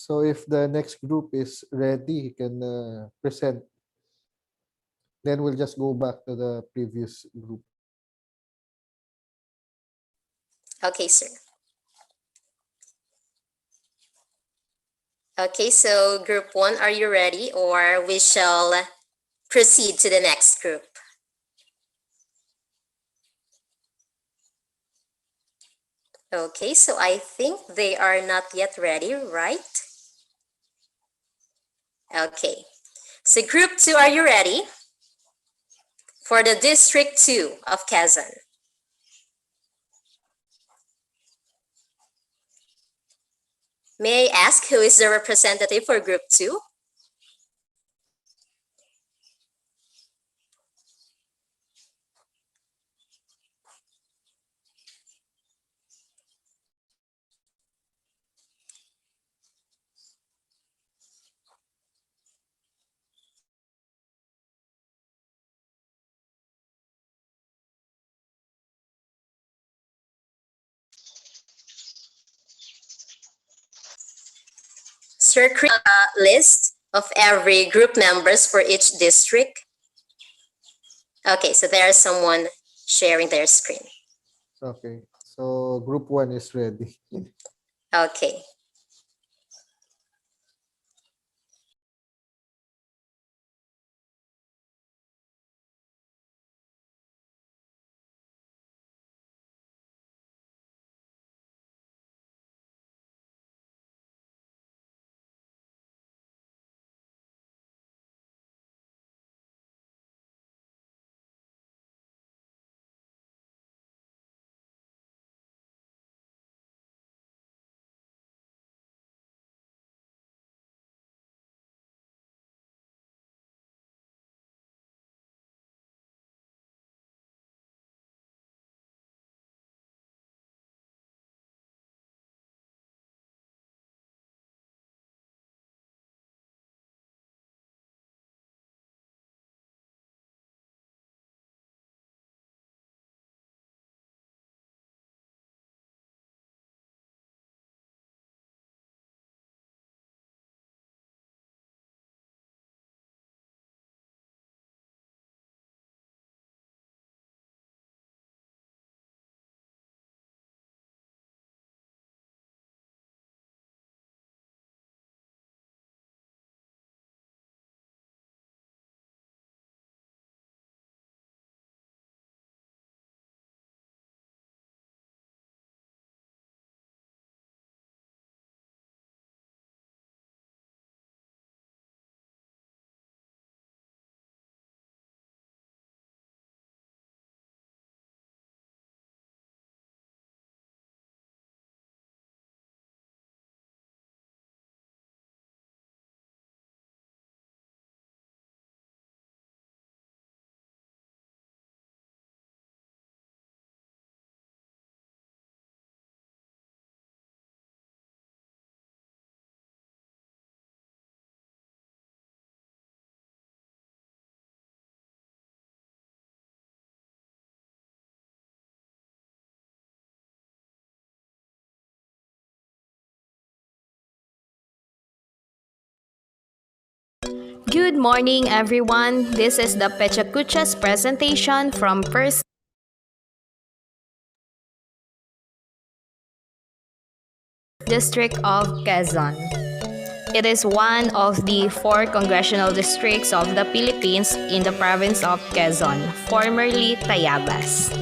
So if the next group is ready, he can present. Then we'll just go back to the previous group.
Okay, sir. Okay, so group 1, are you ready, or we shall proceed to the next group? Okay, so I think they are not yet ready, right? Okay, so group 2, are you ready? For the District 2 of Quezon. May I ask who is the representative for group 2? Sir, create a list of every group members for each district. Okay, so there is someone sharing their screen.
Okay, so group 1 is ready.
Okay.
Good morning, everyone. This is the Pecha Kucha's presentation from First District of Quezon. It is one of the 4 congressional districts of the Philippines in the province of Quezon, formerly Tayabas.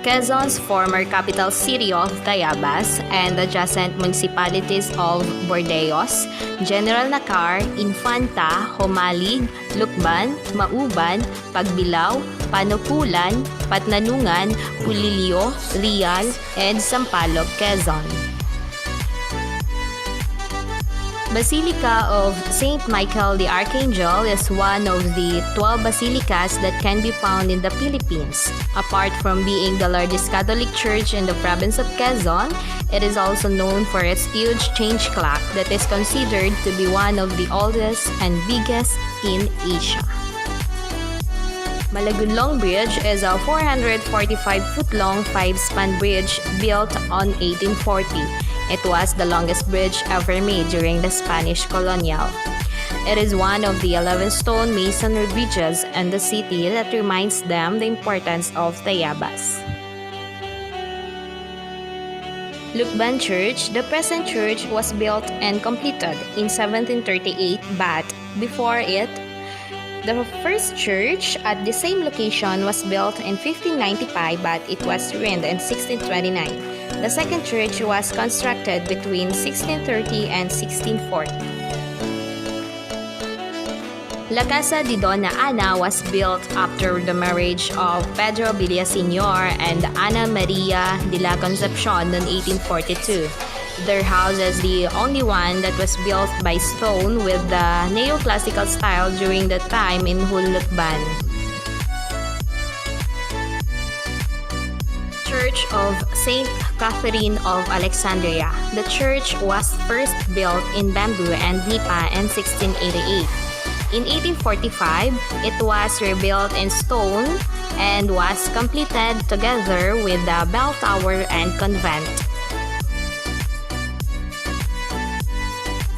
Quezon's former capital city of Tayabas and adjacent municipalities of Bordeos, General Nakar, Infanta, Humalig, Lukban, Mauban, Pagbilao, Panukulan, Patnanungan, Pulilio, Rial, and Sampaloc, Quezon. Basilica of St. Michael the Archangel is one of the 12 basilicas that can be found in the Philippines. Apart from being the largest Catholic church in the province of Quezon, it is also known for its huge change clock that is considered to be one of the oldest and biggest in Asia. Malagunlong Bridge is a 445-foot-long 5-span bridge built on 1840. It was the longest bridge ever made during the Spanish colonial. It is one of the 11 stone masonry bridges in the city that reminds them the importance of Tayabas. Lukban Church, the present church, was built and completed in 1738, but before it, the first church at the same location was built in 1595, but it was ruined in 1629. The second church was constructed between 1630 and 1640. La Casa de Dona Ana was built after the marriage of Pedro Villaseñor and Ana Maria de la Concepcion in 1842. Their house is the only one that was built by stone with the neoclassical style during the time in Hulutban. Church of St. Catherine of Alexandria. The church was first built in bamboo and nipa in 1688. In 1845, it was rebuilt in stone and was completed together with the bell tower and convent.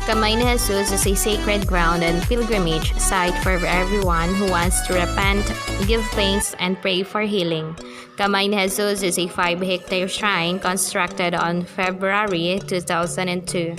Kamay ni Jesus is a sacred ground and pilgrimage site for everyone who wants to repent, give thanks, and pray for healing. Kamay ni Jesus is a 5-hectare shrine constructed on February 2002.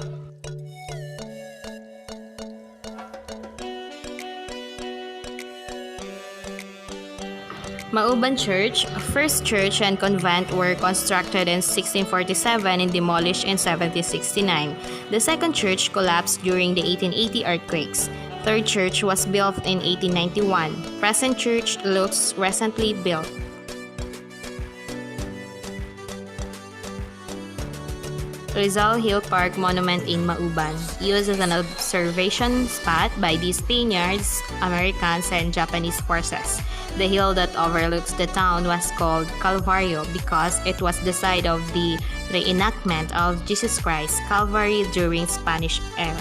Mauban Church, first church and convent were constructed in 1647 and demolished in 1769. The second church collapsed during the 1880 earthquakes. Third church was built in 1891. Present church looks recently built. Rizal Hill Park Monument in Mauban, used as an observation spot by the Spaniards, Americans, and Japanese forces. The hill that overlooks the town was called Calvario because it was the site of the reenactment of Jesus Christ's Calvary during Spanish era.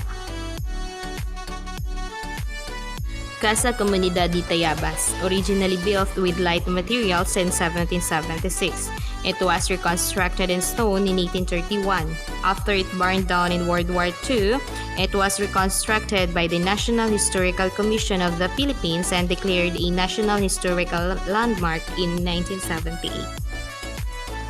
Casa Comunidad de Tayabas, originally built with light materials in 1776. It was reconstructed in stone in 1831. After it burned down in World War II, it was reconstructed by the National Historical Commission of the Philippines and declared a National Historical Landmark in 1978.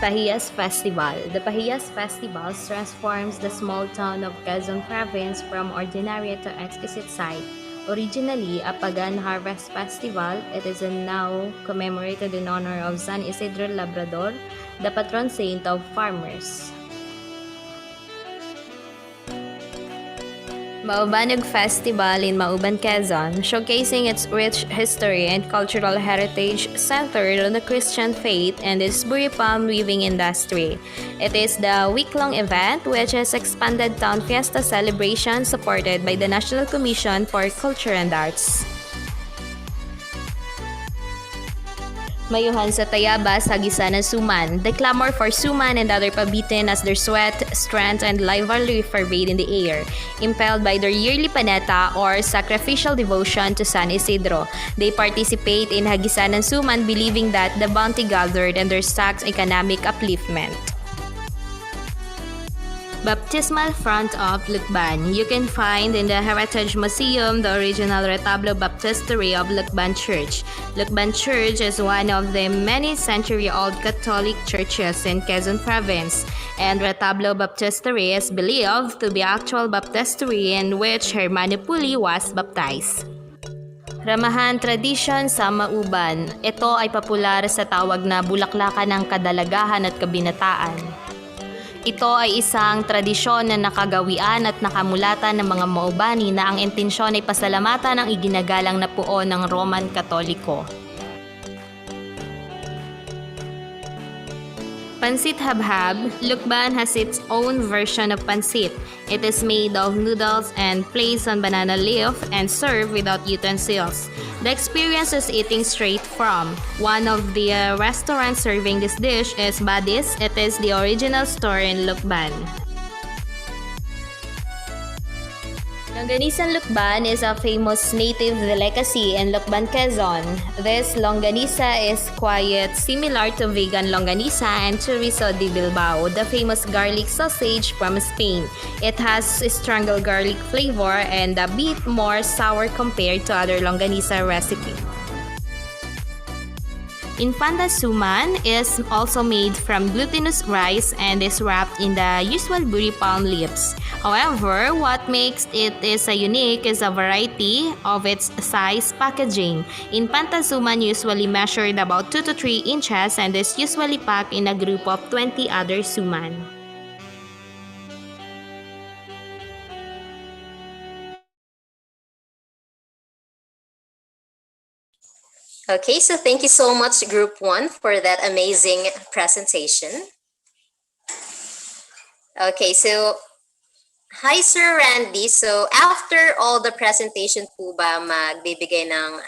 Pahiyas Festival. The Pahiyas Festival transforms the small town of Quezon Province from ordinary to exquisite sight. Originally a pagan harvest festival, it is now commemorated in honor of San Isidro Labrador, the patron saint of farmers. Maubanog Festival in Mauban, Quezon, showcasing its rich history and cultural heritage centered on the Christian faith and its buri palm weaving industry. It is the week-long event which is expanded town fiesta celebration supported by the National Commission for Culture and Arts. Mayuhan sa Tayabas, Hagisan ng Suman. The clamor for Suman and other pabitin as their sweat, strength, and rivalry pervade in the air. Impelled by their yearly paneta or sacrificial devotion to San Isidro, they participate in Hagisan ng Suman believing that the bounty gathered and their stocks economic upliftment. Baptismal font of Lucban. You can find in the Heritage Museum the original retablo baptistery of Lucban Church. Lucban Church is one of the many century-old Catholic churches in Quezon Province, and retablo baptistery is believed to be actual baptistery in which Hermano Puli was baptized. Ramahan tradisyon sa Mauban. Ito ay popular sa tawag na bulaklakan ng kadalagahan at kabinataan. Ito ay isang tradisyon na nakagawian at nakamulatan ng mga Maubani na ang intensyon ay pasalamatan ang iginagalang na puon ng Roman Katoliko. Pansit Habhab. Lucban has its own version of pansit. It is made of noodles and placed on banana leaf and served without utensils. The experience is eating straight from. One of the restaurants serving this dish is Badis. It is the original store in Lucban. Longganisan Lucban is a famous native delicacy in Lucban, Quezon. This longanisa is quite similar to vegan longanisa and chorizo de Bilbao, the famous garlic sausage from Spain. It has a stronger garlic flavor and a bit more sour compared to other longanisa recipe. Infanta suman is also made from glutinous rice and is wrapped in the usual buri palm leaves. However, what makes it unique is a variety of its size packaging. Infanta suman usually measured about 2 to 3 inches and is usually packed in a group of 20 other suman.
Okay, so thank you so much, Group 1, for that amazing presentation. Okay, so hi, Sir Randy. So after all the presentation po ba, magbibigay ng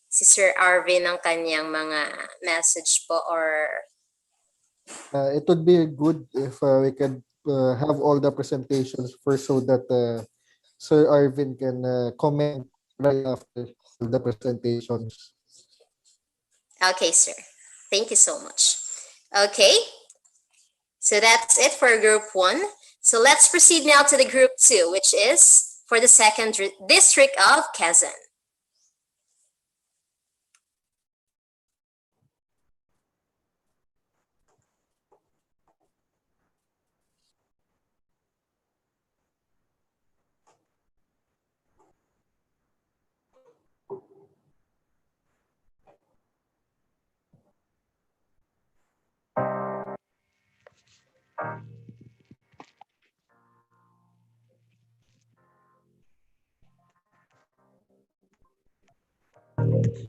si Sir Arvin ng kanyang mga message po, or
It would be good if we could have all the presentations first so that Sir Arvin can comment right after the presentations.
Okay, sir. Thank you so much. Okay, so that's it for Group 1. So let's proceed now to the Group 2, which is for the 2nd District of Quezon.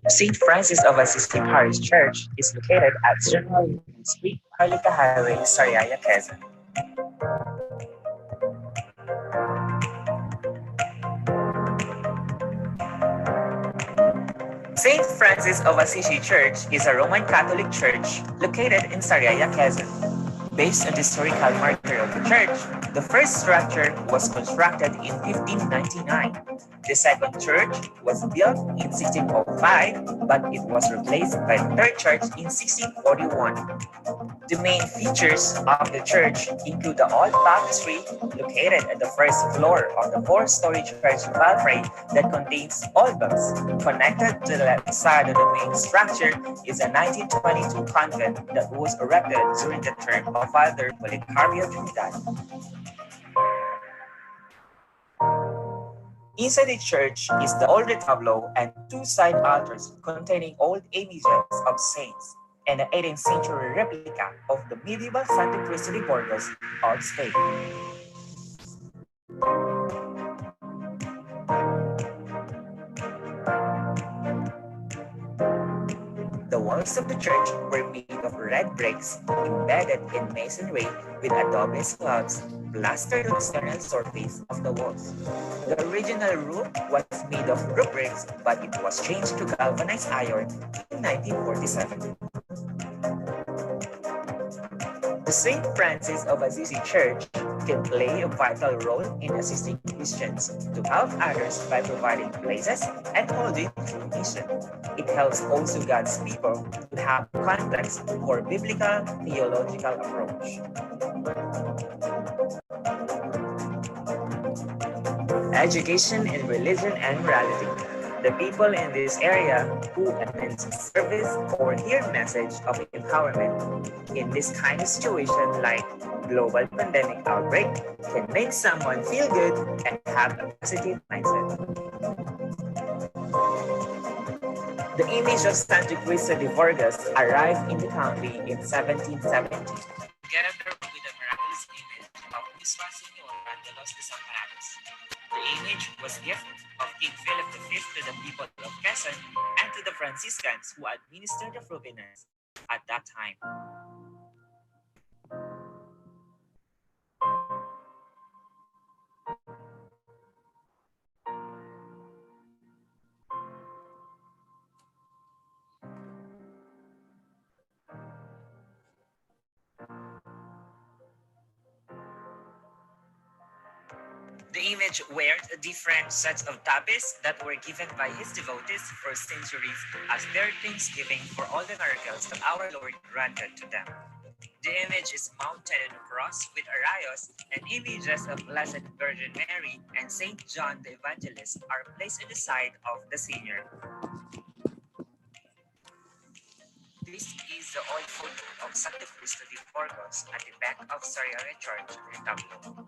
St. Francis of Assisi Parish Church is located at General Street, Harlika Highway, Sariaya, Quezon. St. Francis of Assisi Church is a Roman Catholic church located in Sariaya, Quezon. Based on the historical marker of the church, the first structure was constructed in 1599. The second church was built in 1605, but it was replaced by the third church in 1641. The main features of the church include the old baptistry located at the first floor of the 4-story church belfry that contains old bells. Connected to the left side of the main structure is a 1922 convent that was erected during the term of Father Policarpio Trinidad. Inside the church is the old retablo and 2 side altars containing old images of saints and an 18th century replica of the medieval Santa Cristo de Burgos of Spain. The walls of the church were made of red bricks embedded in masonry with adobe slabs plastered on the external surface of the walls. The original roof was made of roof bricks, but it was changed to galvanized iron in 1947. The St. Francis of Assisi Church can play a vital role in assisting Christians to help others by providing places and holding true mission. It helps also God's people to have complex or biblical theological approach. education in religion and morality. The people in this area who attend service or hear message of empowerment in this kind of situation like global pandemic outbreak can make someone feel good and have a positive mindset. The image of Santo Cristo de Vargas arrived in the country in 1770, together with the miraculous image of Misra Señor Randalos de San Parados. The image was gift of King Philip V to the people of Quezon and to the Franciscans who administered the Filipinas at that time. The image wears different sets of tapes that were given by his devotees for centuries as their thanksgiving for all the miracles that our Lord granted to them. The image is mounted on a cross with arrayos, and images of Blessed Virgin Mary and Saint John the Evangelist are placed on the side of the Senior. This is the old photo of Santo Cristo de Burgos at the back of Sariaya Church in Taclo.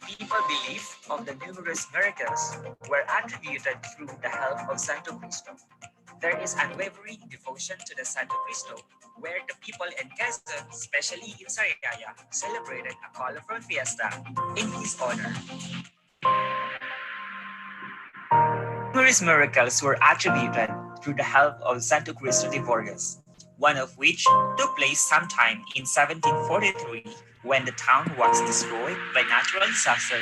People believe of the numerous miracles were attributed through the help of Santo Cristo. There is unwavering devotion to the Santo Cristo, where the people in Quezon, especially in Sariaya, celebrated a colorful fiesta in his honor. Numerous miracles were attributed through the help of Santo Cristo de Vargas, one of which took place sometime in 1743 when the town was destroyed by natural disaster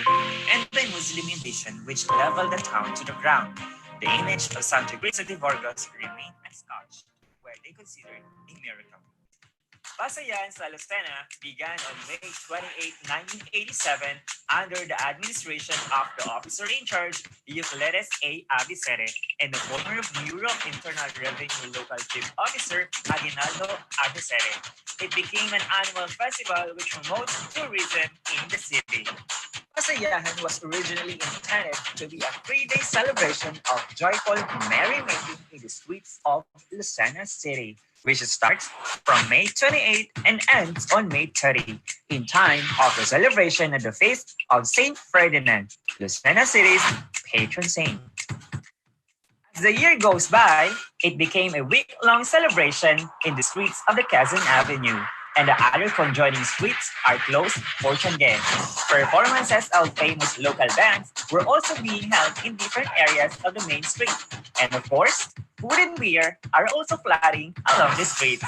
and by Muslim invasion which leveled the town to the ground. The image of Santo Cristo de Vargas remained unscotched, where they considered a miracle. Pasayan sa Lucena began on May 28, 1987 under the administration of the officer in charge, Euclides A. Avicere, and the former Bureau of Internal Revenue Local Chief Officer, Aguinaldo Avicere. It became an annual festival which promotes tourism in the city. Pasayahan was originally intended to be a 3-day celebration of joyful merrymaking in the streets of Lucena City, which starts from May 28 and ends on May 30, in time of the celebration of the feast of Saint Ferdinand, Lucena City's patron saint. As the year goes by, it became a week-long celebration in the streets of the Quezon Avenue, and the other conjoining streets are closed for Tianguez. Performances of famous local bands were also being held in different areas of the main street. And of course, food and beer are also flooding along the streets.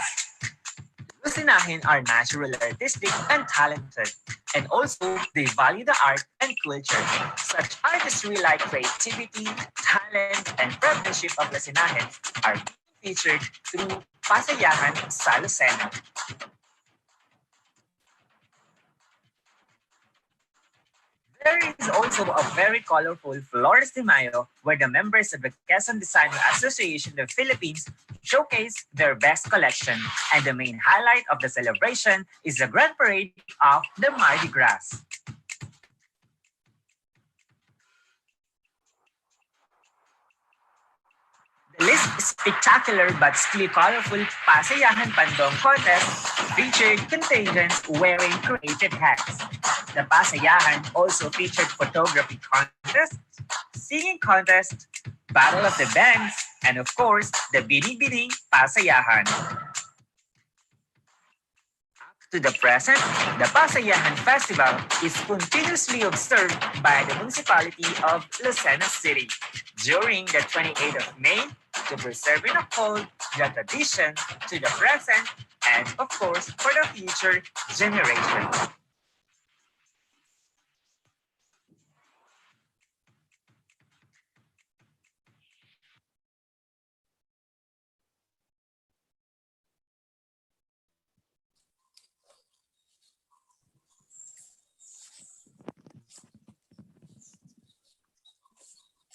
Lucinahin are naturally artistic and talented, and also they value the art and culture. Such artistry like creativity, talent, and craftsmanship of Lucinahin are being featured through Pasayahan sa Lucena. There is also a very colorful Flores de Mayo where the members of the Quezon Designer Association of the Philippines showcase their best collection, and the main highlight of the celebration is the grand parade of the Mardi Gras. The least spectacular but still colorful Pasayahan Pandong contest featured contingents wearing creative hats. The Pasayahan also featured photography contests, singing contest, battle of the bands, and of course, the Bini-Bini Pasayahan. To the present, the Pasayahan Festival is continuously observed by the municipality of Lucena City during the 28th of May to preserve and uphold the tradition to the present and, of course, for the future generations.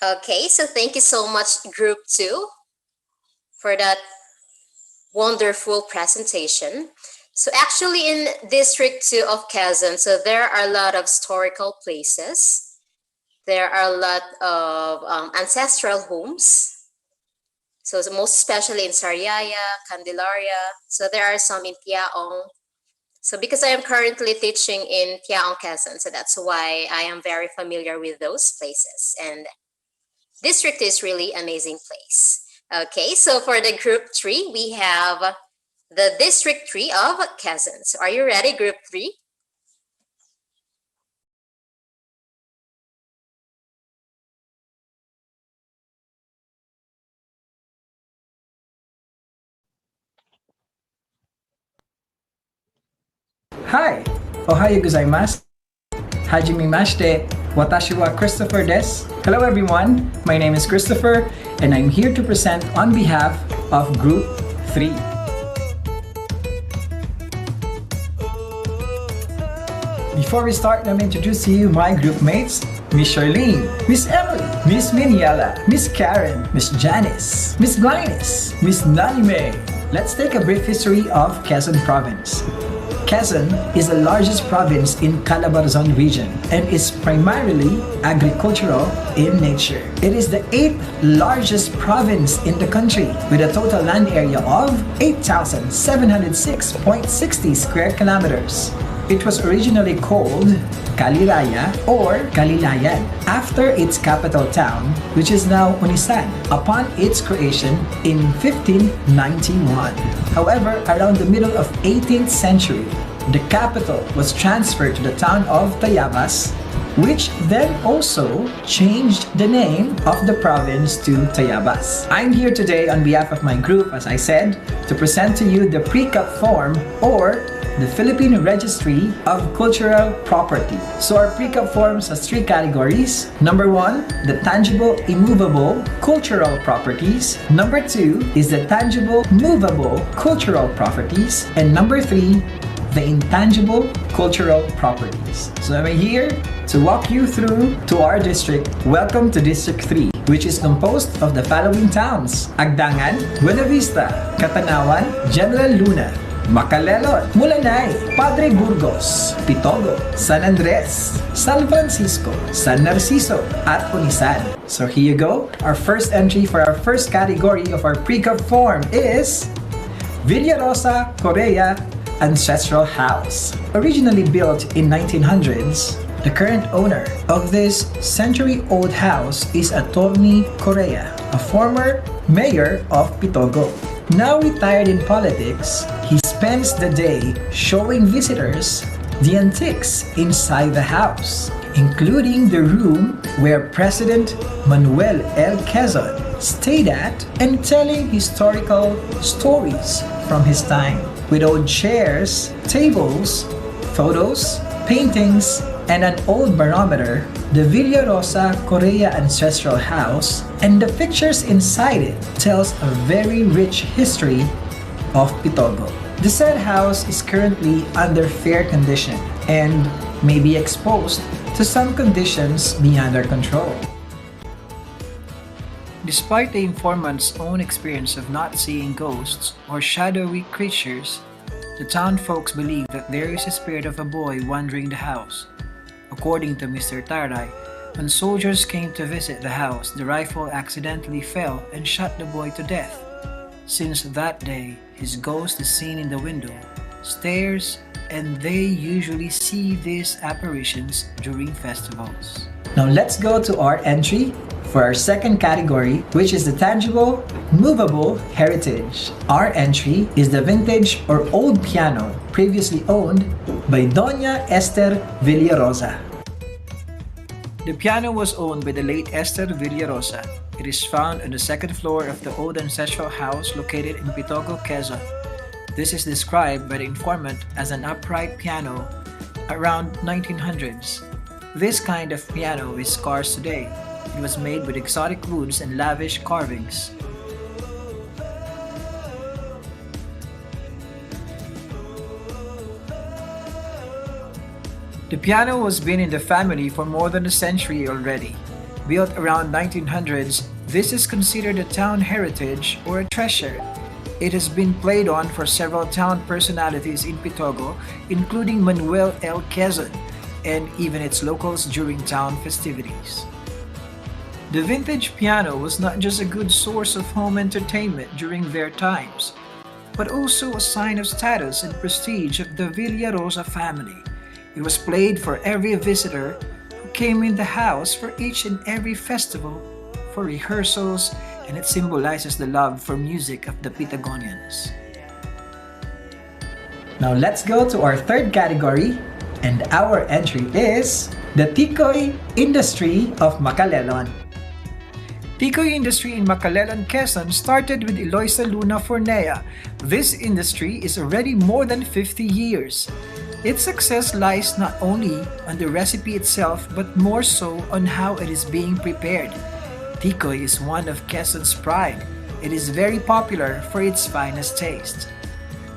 Okay, so thank you so much, Group 2. for that wonderful presentation. So actually in District 2 of Quezon, so there are a lot of historical places. There are a lot of ancestral homes. So most especially in Sariaya, Candelaria. So there are some in Tiaong. So because I am currently teaching in Tiaong, Quezon, so that's why I am very familiar with those places. And District is really amazing place. Okay, so for the group 3, we have the District 3 of Quezon. So are you ready, group 3?
Hi! Ohayo gozaimasu. Hajime mashite. Watashi wa Christopher desu. Hello everyone, my name is Christopher and I'm here to present on behalf of Group 3. Before we start, let me introduce to you my group mates. Miss Charlene, Miss Emily, Miss Miniela, Miss Karen, Miss Janice, Miss Glynis, Miss Nanime. Let's take a brief history of Quezon Province. Quezon is the largest province in Calabarzon region and is primarily agricultural in nature. It is the 8th largest province in the country with a total land area of 8,706.60 square kilometers. It was originally called Caliraya or Calilayan after its capital town, which is now Unisan, upon its creation in 1591. However, around the middle of 18th century, the capital was transferred to the town of Tayabas, which then also changed the name of the province to Tayabas. I'm here today on behalf of my group, as I said, to present to you the pre-cup form or the Philippine Registry of Cultural Property. So our pre-cup forms has 3 categories. Number 1, the tangible immovable cultural properties. Number 2 is the tangible movable cultural properties. And number 3, the intangible cultural properties. So I'm here to walk you through to our district. Welcome to District 3, which is composed of the following towns: Agdangan, Buena Vista, Catanawan, General Luna, Macalelot, Mulanay, Padre Burgos, Pitogo, San Andres, San Francisco, San Narciso, at Unisan. So here you go. Our first entry for our first category of our pre-cup form is Villarosa, Korea Ancestral House. Originally built in 1900s, the current owner of this century-old house is Atty. Correa, a former mayor of Pitogo. Now retired in politics, he spends the day showing visitors the antiques inside the house, including the room where President Manuel L. Quezon stayed at, and telling historical stories from his time, with old chairs, tables, photos, paintings, and an old barometer. The Villarosa Correa Ancestral House and the pictures inside it tells a very rich history of Pitogo. The said house is currently under fair condition and may be exposed to some conditions beyond our control. Despite the informant's own experience of not seeing ghosts or shadowy creatures, the town folks believe that there is a spirit of a boy wandering the house. According to Mr. Taray, when soldiers came to visit the house, the rifle accidentally fell and shot the boy to death. Since that day, his ghost is seen in the window, stairs, and they usually see these apparitions during festivals. Now let's go to our entry for our second category, which is the tangible, movable heritage. Our entry is the vintage or old piano previously owned by Doña Esther Villarosa. The piano was owned by the late Esther Villarosa. It is found on the second floor of the old ancestral house located in Pitogo, Quezon. This is described by the informant as an upright piano around 1900s. This kind of piano is scarce today. It was made with exotic woods and lavish carvings. The piano has been in the family for more than a century already. Built around 1900s, this is considered a town heritage or a treasure. It has been played on for several town personalities in Pitogo, including Manuel L. Quezon, and even its locals during town festivities. The vintage piano was not just a good source of home entertainment during their times, but also a sign of status and prestige of the Villarosa family. It was played for every visitor who came in the house for each and every festival, for rehearsals, and it symbolizes the love for music of the Patagonians. Now let's go to our third category, and our entry is the Tikoy industry of Macalelon. Tikoy industry in Macalelon, Quezon started with Eloisa Luna Fornea. This industry is already more than 50 years. Its success lies not only on the recipe itself but more so on how it is being prepared. Tikoy is one of Quezon's pride. It is very popular for its finest taste.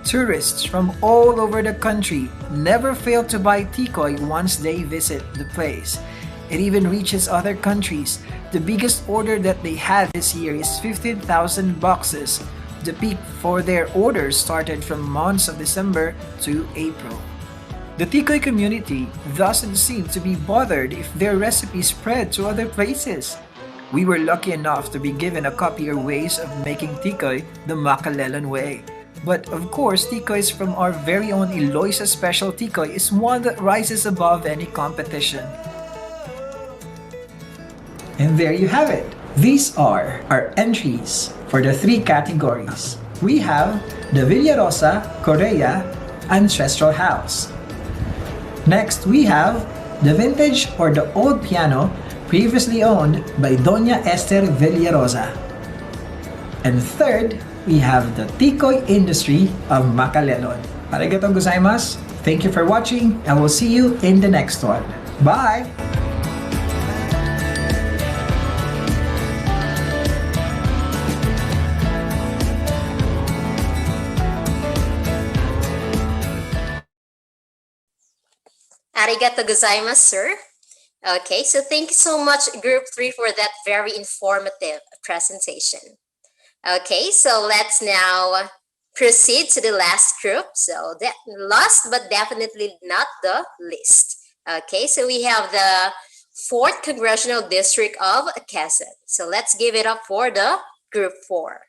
Tourists from all over the country never fail to buy tikoy once they visit the place. It even reaches other countries. The biggest order that they had this year is 15,000 boxes. The peak for their orders started from months of December to April. The tikoy community doesn't seem to be bothered if their recipe spread to other places. We were lucky enough to be given a copy or ways of making tikoy the Macalelon way. But of course, tikoys from our very own Eloisa Special Tikoy is one that rises above any competition. And there you have it. These are our entries for the three categories. We have the Villarosa Correa Ancestral House. Next, we have the vintage or the old piano previously owned by Doña Esther Villarosa. And third, we have the tikoy industry of Macalelon. Arigatou gozaimasu. Thank you for watching, and we'll see you in the next one. Bye!
Arigato gozaimasu, sir. Okay, so thank you so much, Group 3, for that very informative presentation. Okay, so let's now proceed to the last group. So that last but definitely not the least. Okay, so we have the 4th Congressional District of Quezon. So let's give it up for the Group 4.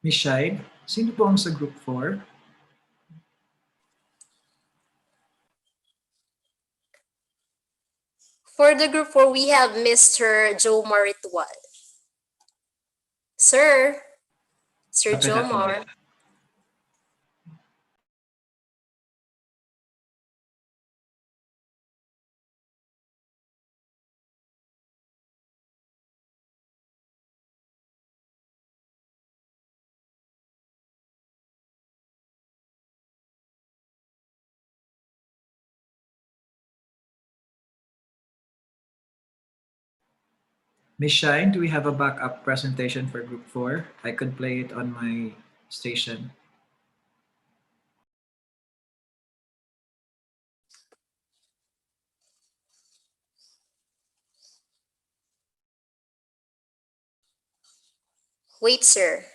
Miss Shide, sino po ang sa Group 4?
For the Group 4, we have Mr. Joe Maritual. Sir Joe Mar.
Miss Shine, do we have a backup presentation for Group 4? I could play it on my station.
Wait, sir.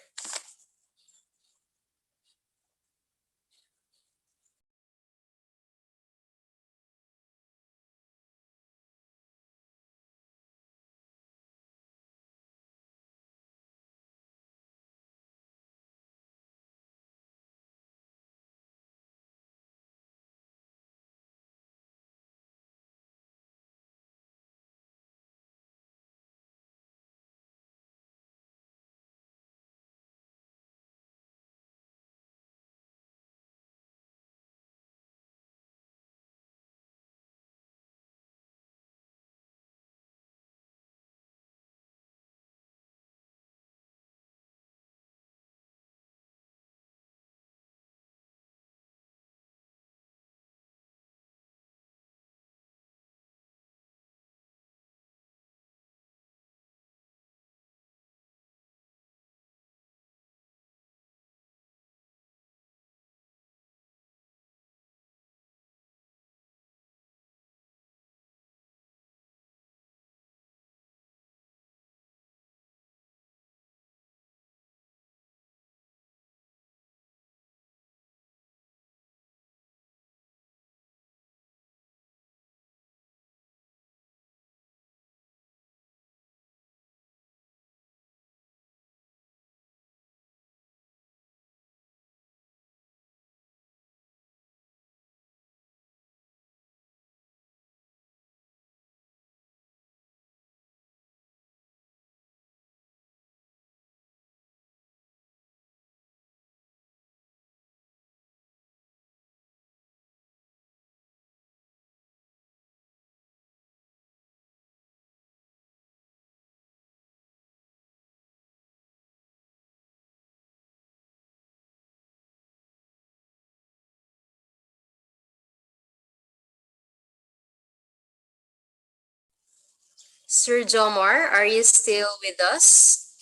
Sir Jomar, are you still with us?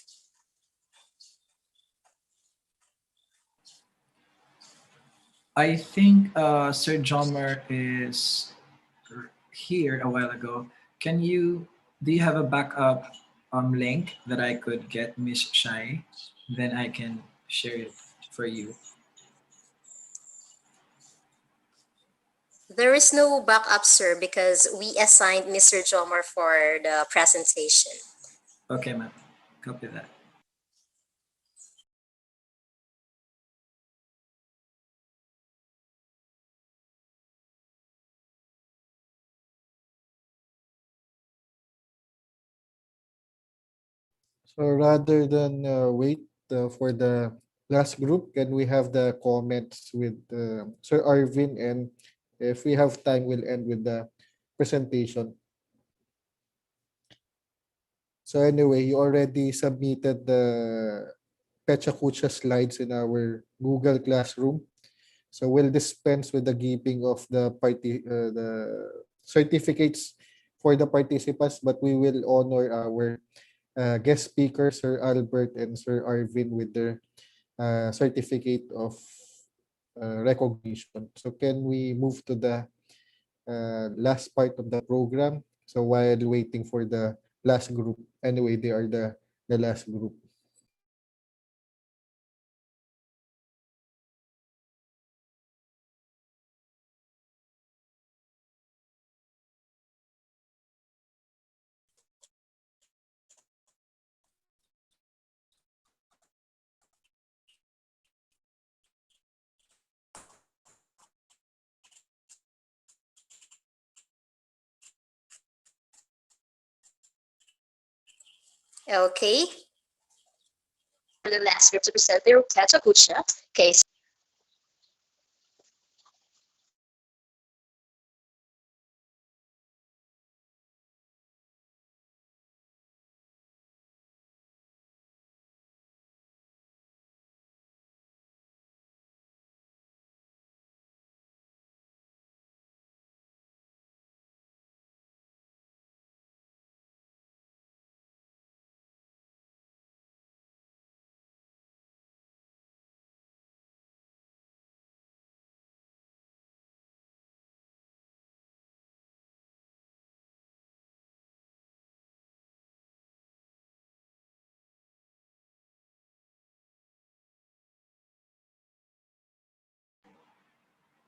I think Sir Jomer is here a while ago. Can you do you have a backup link that I could get Miss Shai? Then I can share it for you.
There is no backup, sir, because we assigned Mr. Jomar for the presentation.
Okay, ma'am. Copy that.
So rather than wait for the last group, can we have the comments with Sir Arvin? And if we have time, we'll end with the presentation. So anyway, you already submitted the Pecha Kucha slides in our Google Classroom. So we'll dispense with the giving of the certificates for the participants, but we will honor our guest speakers, Sir Albert and Sir Arvin, with their certificate of recognition. So can we move to the last part of the program? So while waiting for the last group, anyway, they are the last group.
Okay. For the last group to present their Pecha Kucha. Okay.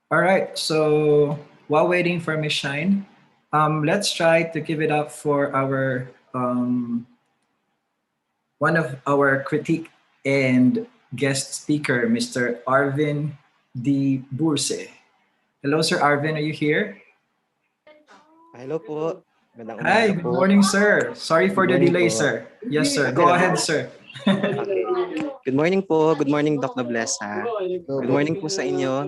All right, so while waiting for Miss Shine, let's try to give it up for our one of our critique and guest speaker, Mr. Arvin D. Burse. Hello, Sir Arvin, are you here?
Hello po. Magandang
Hi,
umaga
good
po.
morning, sir. Sorry
Good
for the
morning
delay,
po.
sir. Yes, sir.
Okay
Go
lang
ahead,
po.
sir.
Okay. Good morning po. Good morning, Doc Noblesa. Good morning po sa inyo.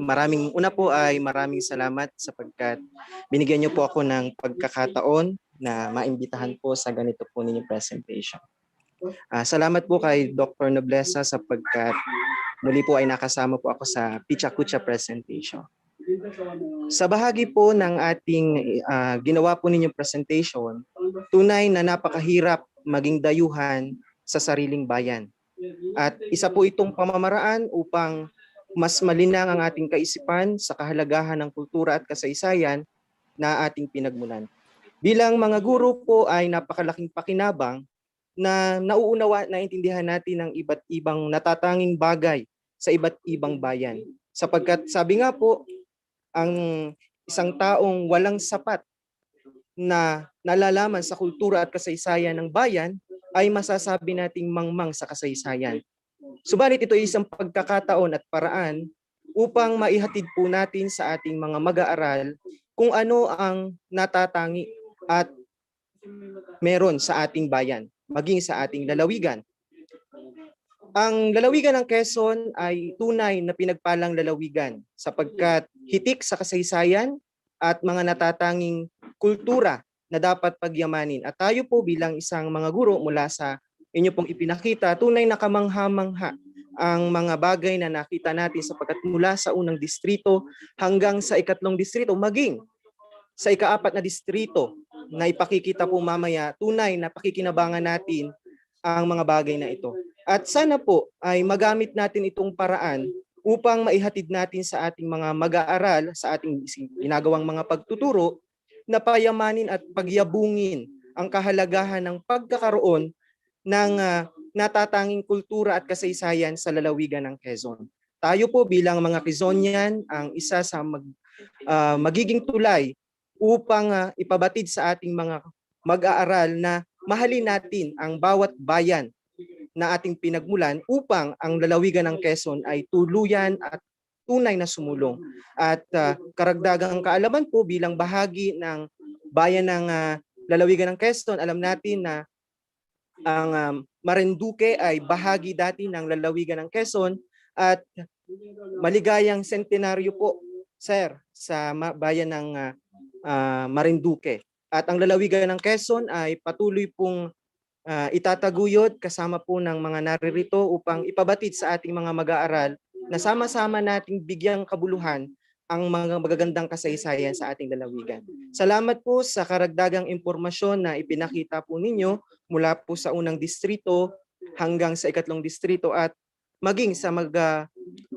Una po ay maraming salamat sapagkat binigyan niyo po ako ng pagkakataon na maimbitahan po sa ganito po ninyong presentation. Salamat po kay Dr. Noblesa sapagkat muli po ay nakasama po ako sa Pecha Kucha presentation. Sa bahagi po ng ating ginawa po ninyong presentation, tunay na napakahirap maging dayuhan sa sariling bayan. At isa po itong pamamaraan upang mas malinang ang ating kaisipan sa kahalagahan ng kultura at kasaysayan na ating pinagmulan. Bilang mga guro po ay napakalaking pakinabang na naiintindihan natin ang iba't ibang natatanging bagay sa iba't ibang bayan. Sapagkat sabi nga po, ang isang taong walang sapat na nalalaman sa kultura at kasaysayan ng bayan ay masasabi nating mangmang sa kasaysayan. Subalit ito ay isang pagkakataon at paraan upang maihatid po natin sa ating mga mag-aaral kung ano ang natatangi at meron sa ating bayan, maging sa ating lalawigan. Ang lalawigan ng Quezon ay tunay na pinagpalang lalawigan sapagkat hitik sa kasaysayan at mga natatanging kultura na dapat pagyamanin. At tayo po bilang isang mga guro mula sa inyo pong ipinakita, tunay na kamangha-mangha ang mga bagay na nakita natin sapagkat mula sa unang distrito hanggang sa ikatlong distrito, maging sa ikaapat na distrito na ipakikita po mamaya, tunay na pakikinabangan natin ang mga bagay na ito. At sana po ay magamit natin itong paraan upang maihatid natin sa ating mga mag-aaral, sa ating ginagawang mga pagtuturo, na payamanin at pagyabungin ang kahalagahan ng pagkakaroon ng natatanging kultura at kasaysayan sa lalawigan ng Quezon. Tayo po bilang mga Quezonian ang isa sa magiging tulay upang ipabatid sa ating mga mag-aaral na mahalin natin ang bawat bayan na ating pinagmulan upang ang lalawigan ng Quezon ay tuluyan at tunay na sumulong. At karagdagang kaalaman po bilang bahagi ng bayan ng lalawigan ng Quezon, alam natin na ang Marinduke ay bahagi dati ng lalawigan ng Quezon at maligayang sentenaryo po, sir, sa bayan ng Marinduke. At ang lalawigan ng Quezon ay patuloy pong itataguyod kasama po ng mga naririto upang ipabatid sa ating mga mag-aaral na sama-sama nating bigyang kabuluhan ang mga magagandang kasaysayan sa ating lalawigan. Salamat po sa karagdagang impormasyon na ipinakita po ninyo mula po sa unang distrito hanggang sa ikatlong distrito at maging sa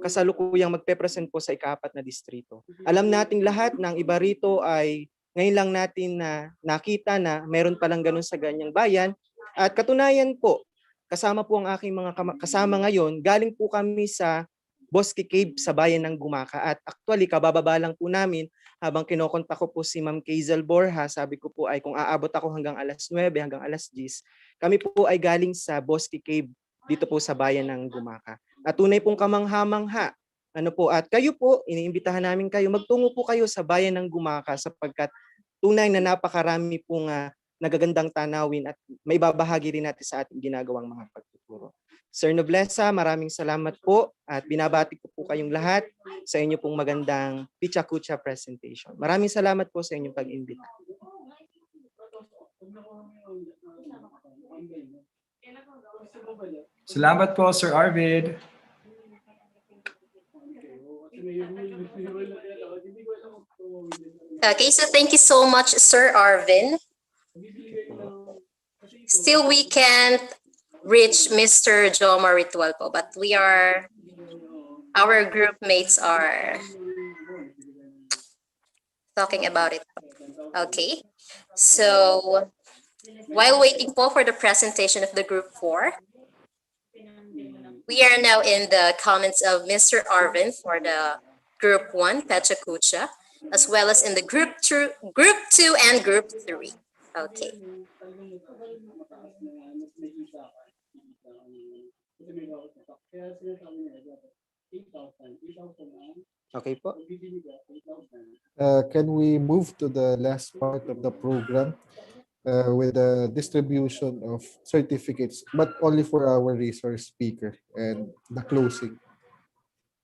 kasalukuyang magpe-present po sa ikaapat na distrito. Alam nating lahat ng iba rito ay ngayon lang natin na nakita na meron palang ganun sa ganyang bayan. At katunayan po, kasama po ang aking mga kasama ngayon, galing po kami sa Bosque Cave sa bayan ng Gumaka. At actually, kabababa lang po namin habang kinokontak ko po si Ma'am Kazel Borja, sabi ko po ay kung aabot ako hanggang alas 9, hanggang alas 10, kami po ay galing sa Bosque Cave dito po sa bayan ng Gumaka. At tunay pong kamangha-mangha. At kayo po, iniimbitahan namin kayo, magtungo po kayo sa bayan ng Gumaka sapagkat tunay na napakarami pong nagagandang tanawin at may babahagi rin natin sa ating ginagawang mga pagtuturo. Sir Noblesa, maraming salamat po at binabati ko po kayong lahat sa inyo pong magandang Pecha Kucha presentation. Maraming salamat po sa inyong pag-imbita.
Salamat po, Sir Arvid.
Okay, so thank you so much, Sir Arvin. Still, we can't reach Mr. Jomar Ritual po, but our group mates are talking about it. Okay, so while waiting for the presentation of the group 4, we are now in the comments of Mr. Arvin for the Group 1, Pecha Kucha, as well as in the Group 2 and Group 3. Okay.
Okay po.
Can we move to the last part of the program with the distribution of certificates, but only for our resource speaker and the closing.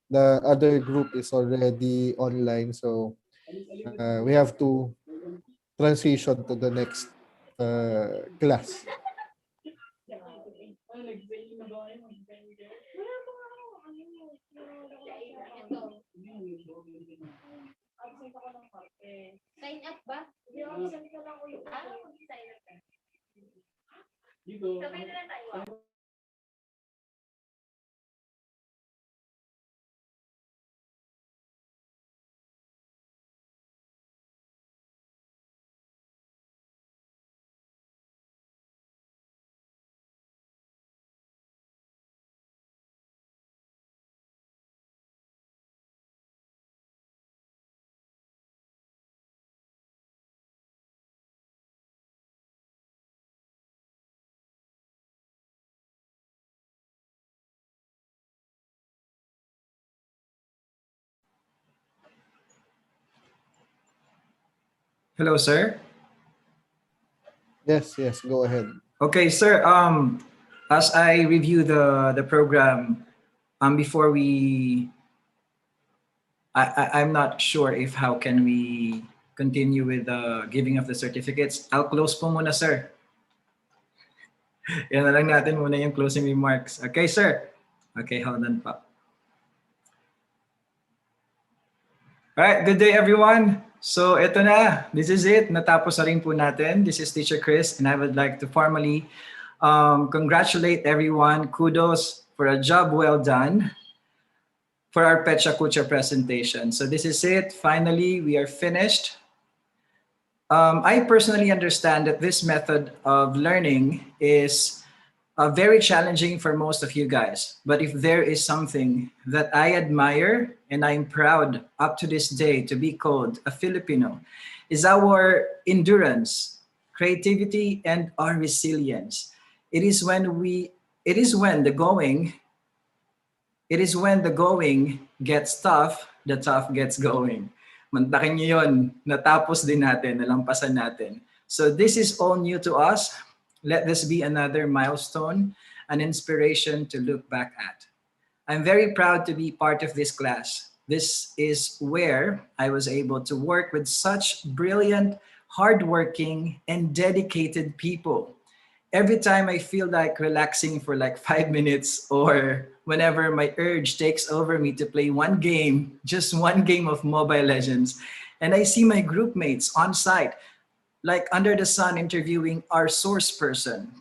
The other group is already online, so we have to transition to the next class.
Sign up ba? Hindi ako sabi ko lang ulit. Sign up ka. Sabay na lang tayo.
Hello, sir.
Yes, go ahead.
Okay, sir. As I review the program, before I'm not sure if how can we continue with the giving of the certificates. I'll close po muna, sir. Yan na lang natin muna yung closing remarks. Okay, sir. Okay, hold on pa. Alright, good day everyone. So ito na, this is it. Natapos na rin po natin. This is Teacher Chris and I would like to formally congratulate everyone. Kudos for a job well done for our Pecha Kucha presentation. So this is it. Finally, we are finished. I personally understand that this method of learning is very challenging for most of you guys. But if there is something that I admire and I'm proud up to this day to be called a Filipino, is our endurance, creativity, and our resilience. It is when the going gets tough, the tough gets going. Mantakin niyo yun, natapos din natin, nalampasan natin. So this is all new to us. Let this be another milestone, an inspiration to look back at. I'm very proud to be part of this class. This is where I was able to work with such brilliant, hardworking, and dedicated people. Every time I feel like relaxing for like 5 minutes or whenever my urge takes over me to play one game, just one game of Mobile Legends, and I see my group mates on site, like under the sun interviewing our source person,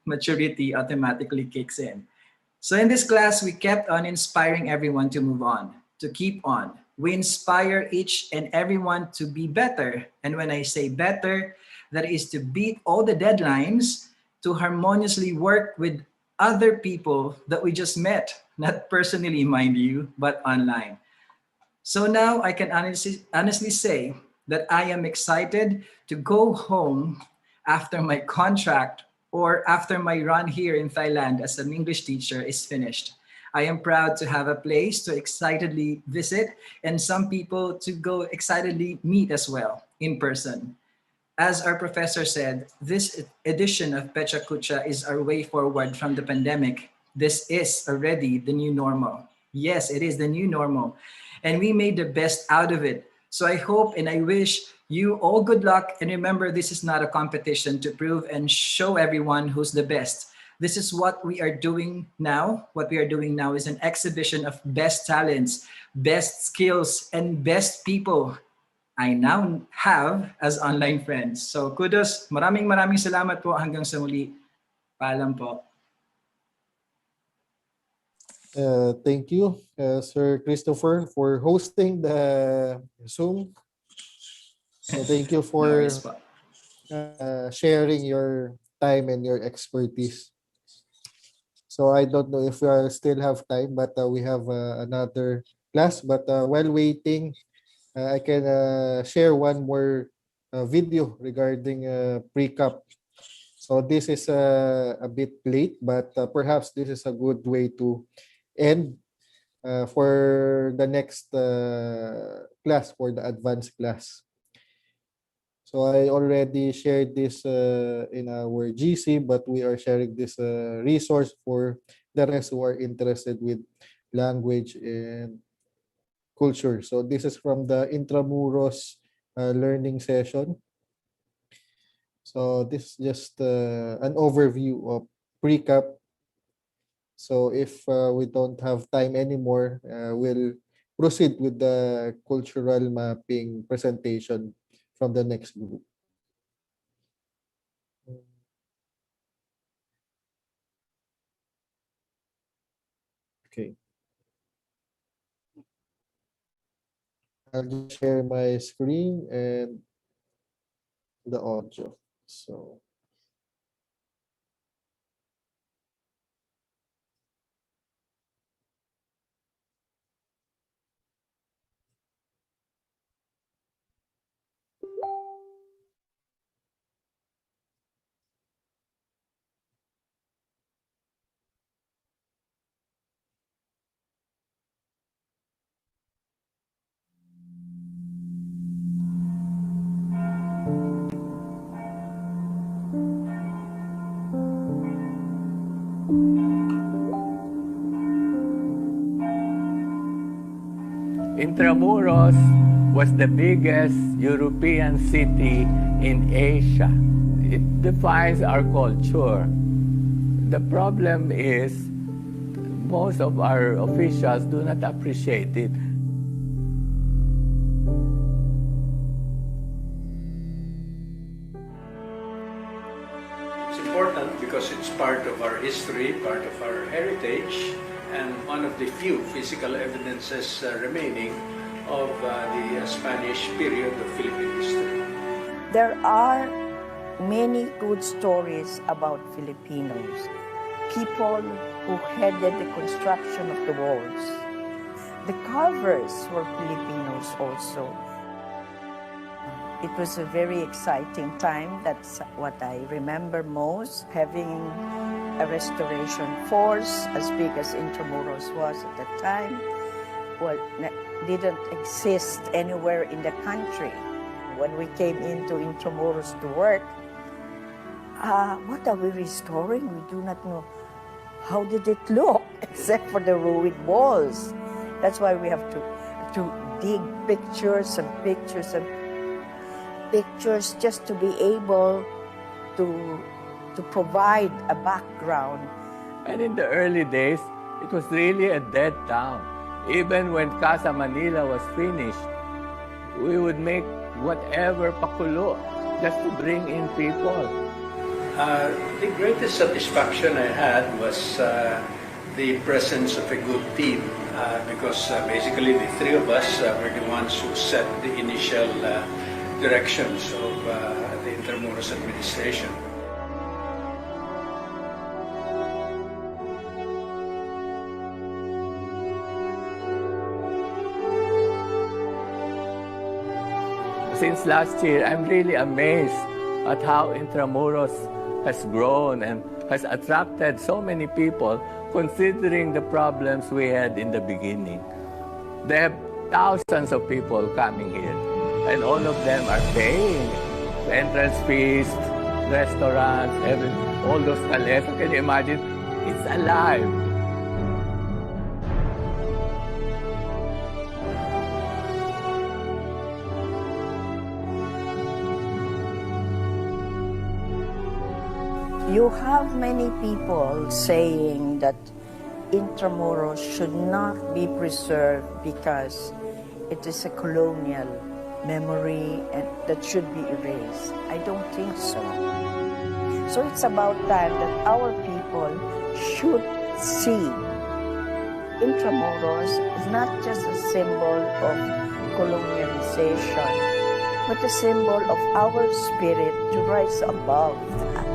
maturity automatically kicks in. So in this class, we kept on inspiring everyone to move on, to keep on. We inspire each and everyone to be better. And when I say better, that is to beat all the deadlines, to harmoniously work with other people that we just met, not personally, mind you, but online. So now I can honestly say that I am excited to go home after my contract or after my run here in Thailand as an English teacher is finished. I am proud to have a place to excitedly visit and some people to go excitedly meet as well in person. As our professor said, this edition of Pecha Kucha is our way forward from the pandemic. This is already the new normal. Yes, it is the new normal. And we made the best out of it. So I hope and I wish you all good luck. And remember, this is not a competition to prove and show everyone who's the best. This is what we are doing now. What we are doing now is an exhibition of best talents, best skills, and best people I now have as online friends. So kudos, maraming salamat po hanggang sa muli. Paalam po.
Thank you, Sir Christopher, for hosting the Zoom. So thank you for sharing your time and your expertise. So I don't know if we still have time, but we have another class. But while waiting, I can share one more video regarding pre-cup. So this is a bit late, but perhaps this is a good way to end for the next class, for the advanced class. So I already shared this in our GC, but we are sharing this resource for the rest who are interested with language and culture. So this is from the Intramuros learning session. So this is just an overview of pre-cap. So if we don't have time anymore, we'll proceed with the cultural mapping presentation from the next group. Okay. I'll just share my screen and the audio. So
Intramuros was the biggest European city in Asia. It defines our culture. The problem is most of our officials do not appreciate it.
It's important because it's part of our history, part of our heritage, and one of the few physical evidences remaining of the Spanish period of Philippine history.
There are many good stories about Filipinos, people who headed the construction of the walls. The carvers were Filipinos also. It was a very exciting time. That's what I remember most, having a restoration force as big as Intramuros was at the time. Well, didn't exist anywhere in the country. When we came into Intramuros to work, what are we restoring? We do not know. How did it look, except for the ruined walls? That's why we have to dig pictures and pictures and pictures just to be able to provide a background.
And in the early days, it was really a dead town. Even when Casa Manila was finished, we would make whatever pakulo just to bring in people.
The greatest satisfaction I had was the presence of a good team because basically the three of us were the ones who set the initial directions of the Intramuros administration.
Since last year, I'm really amazed at how Intramuros has grown and has attracted so many people considering the problems we had in the beginning. They have thousands of people coming here and all of them are paying entrance fees, restaurants, all those chalets. Can you imagine? It's alive.
You have many people saying that Intramuros should not be preserved because it is a colonial memory and that should be erased. I don't think so. So it's about time that our people should see Intramuros is not just a symbol of colonialization, but a symbol of our spirit to rise above that.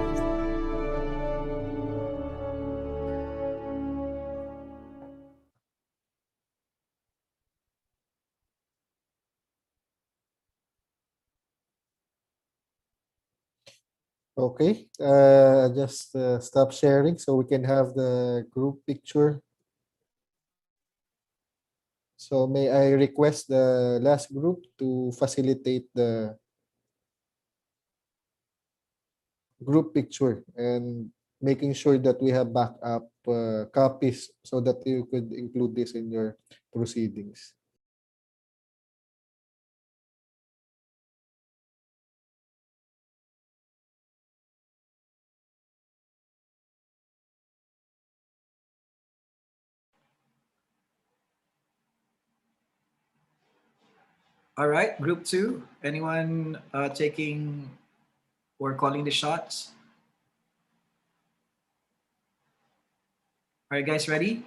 Okay, just stop sharing so we can have the group picture. So may I request the last group to facilitate the group picture and making sure that we have backup copies so that you could include this in your proceedings.
All right, group 2. Anyone taking or calling the shots? Are you guys ready?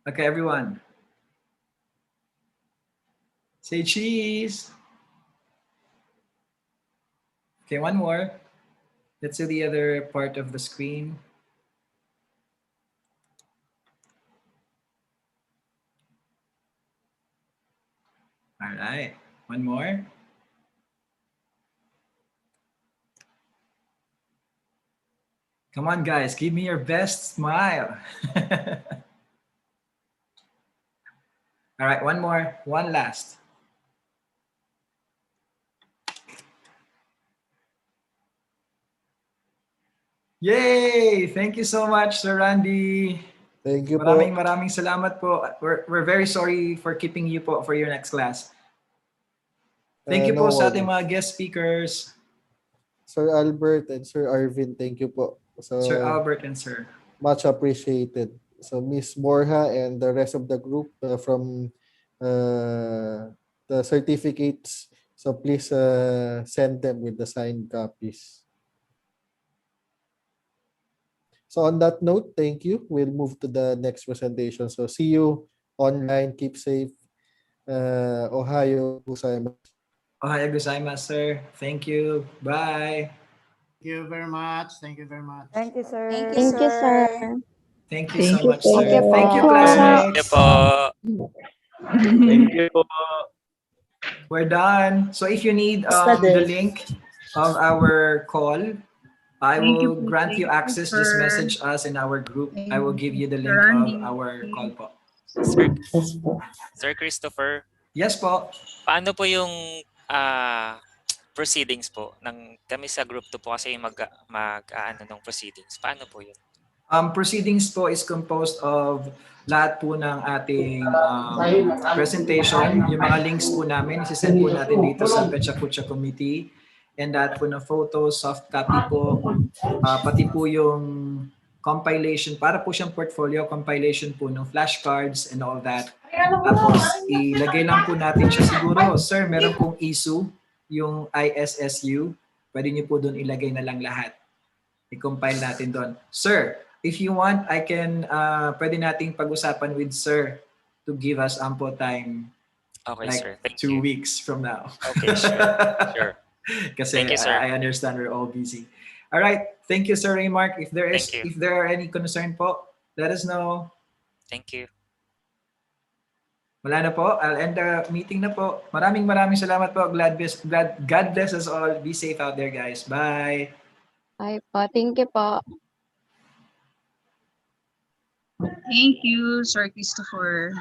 Okay, everyone. Say cheese. Okay, one more. Let's do the other part of the screen. All right, one more. Come on, guys, give me your best smile. All right, one more, one last. Yay! Thank you so much, Sir Randy.
Thank you
Maraming salamat po. We're very sorry for keeping you po for your next class. Thank you po
No
sa ating
worries.
mga guest speakers.
Sir Albert and Sir Arvin, thank you po. So,
Sir Albert and Sir.
much appreciated. So Miss Borja and the rest of the group from the certificates. So please send them with the signed copies. So on that note, thank you. We'll move to the next presentation. So see you online. Keep safe. Ohio gozaimasu.
Ohayou gozaimasu, sir. Thank you. Bye.
Thank you very much. Thank you very much.
Thank you, sir.
Thank you, sir.
Thank you so much,
Thank
sir.
you po.
Thank you,
Thank
classmates.
Thank you po.
We're done. So if you need the link of our call, I will grant you access. Just message us in our group. I will give you the link of our call po.
Sir Christopher,
Yes po.
paano po yung proceedings po? Kami sa group 2 po kasi mag-ano ng proceedings. Paano po yun?
Proceedings po is composed of lahat po ng ating presentation. Yung mga links po namin, isisend po natin dito sa Pecha Kucha Committee. And lahat po ng photos, soft copy po, pati po yung compilation, para po siyang portfolio compilation po ng flashcards and all that. Tapos ilagay lang po natin siya siguro. Sir, meron pong ISU, yung ISSU. Pwede niyo po doon ilagay na lang lahat. I-compile natin doon. Sir, if you want, I can, pwede nating pag-usapan with Sir to give us ample time.
Okay,
like
sir. Thank
2
you.
weeks from now.
Okay, sure. Sure.
Kasi
Thank you, sir.
I understand we're all busy. All right. Thank you, Sir Raymark. If there are any concern po, let us know.
Thank you.
Wala na po. I'll end the meeting na po. Maraming salamat po. God bless us all. Be safe out there, guys. Bye.
Bye po. Thank you po.
Thank you, Sir Christopher.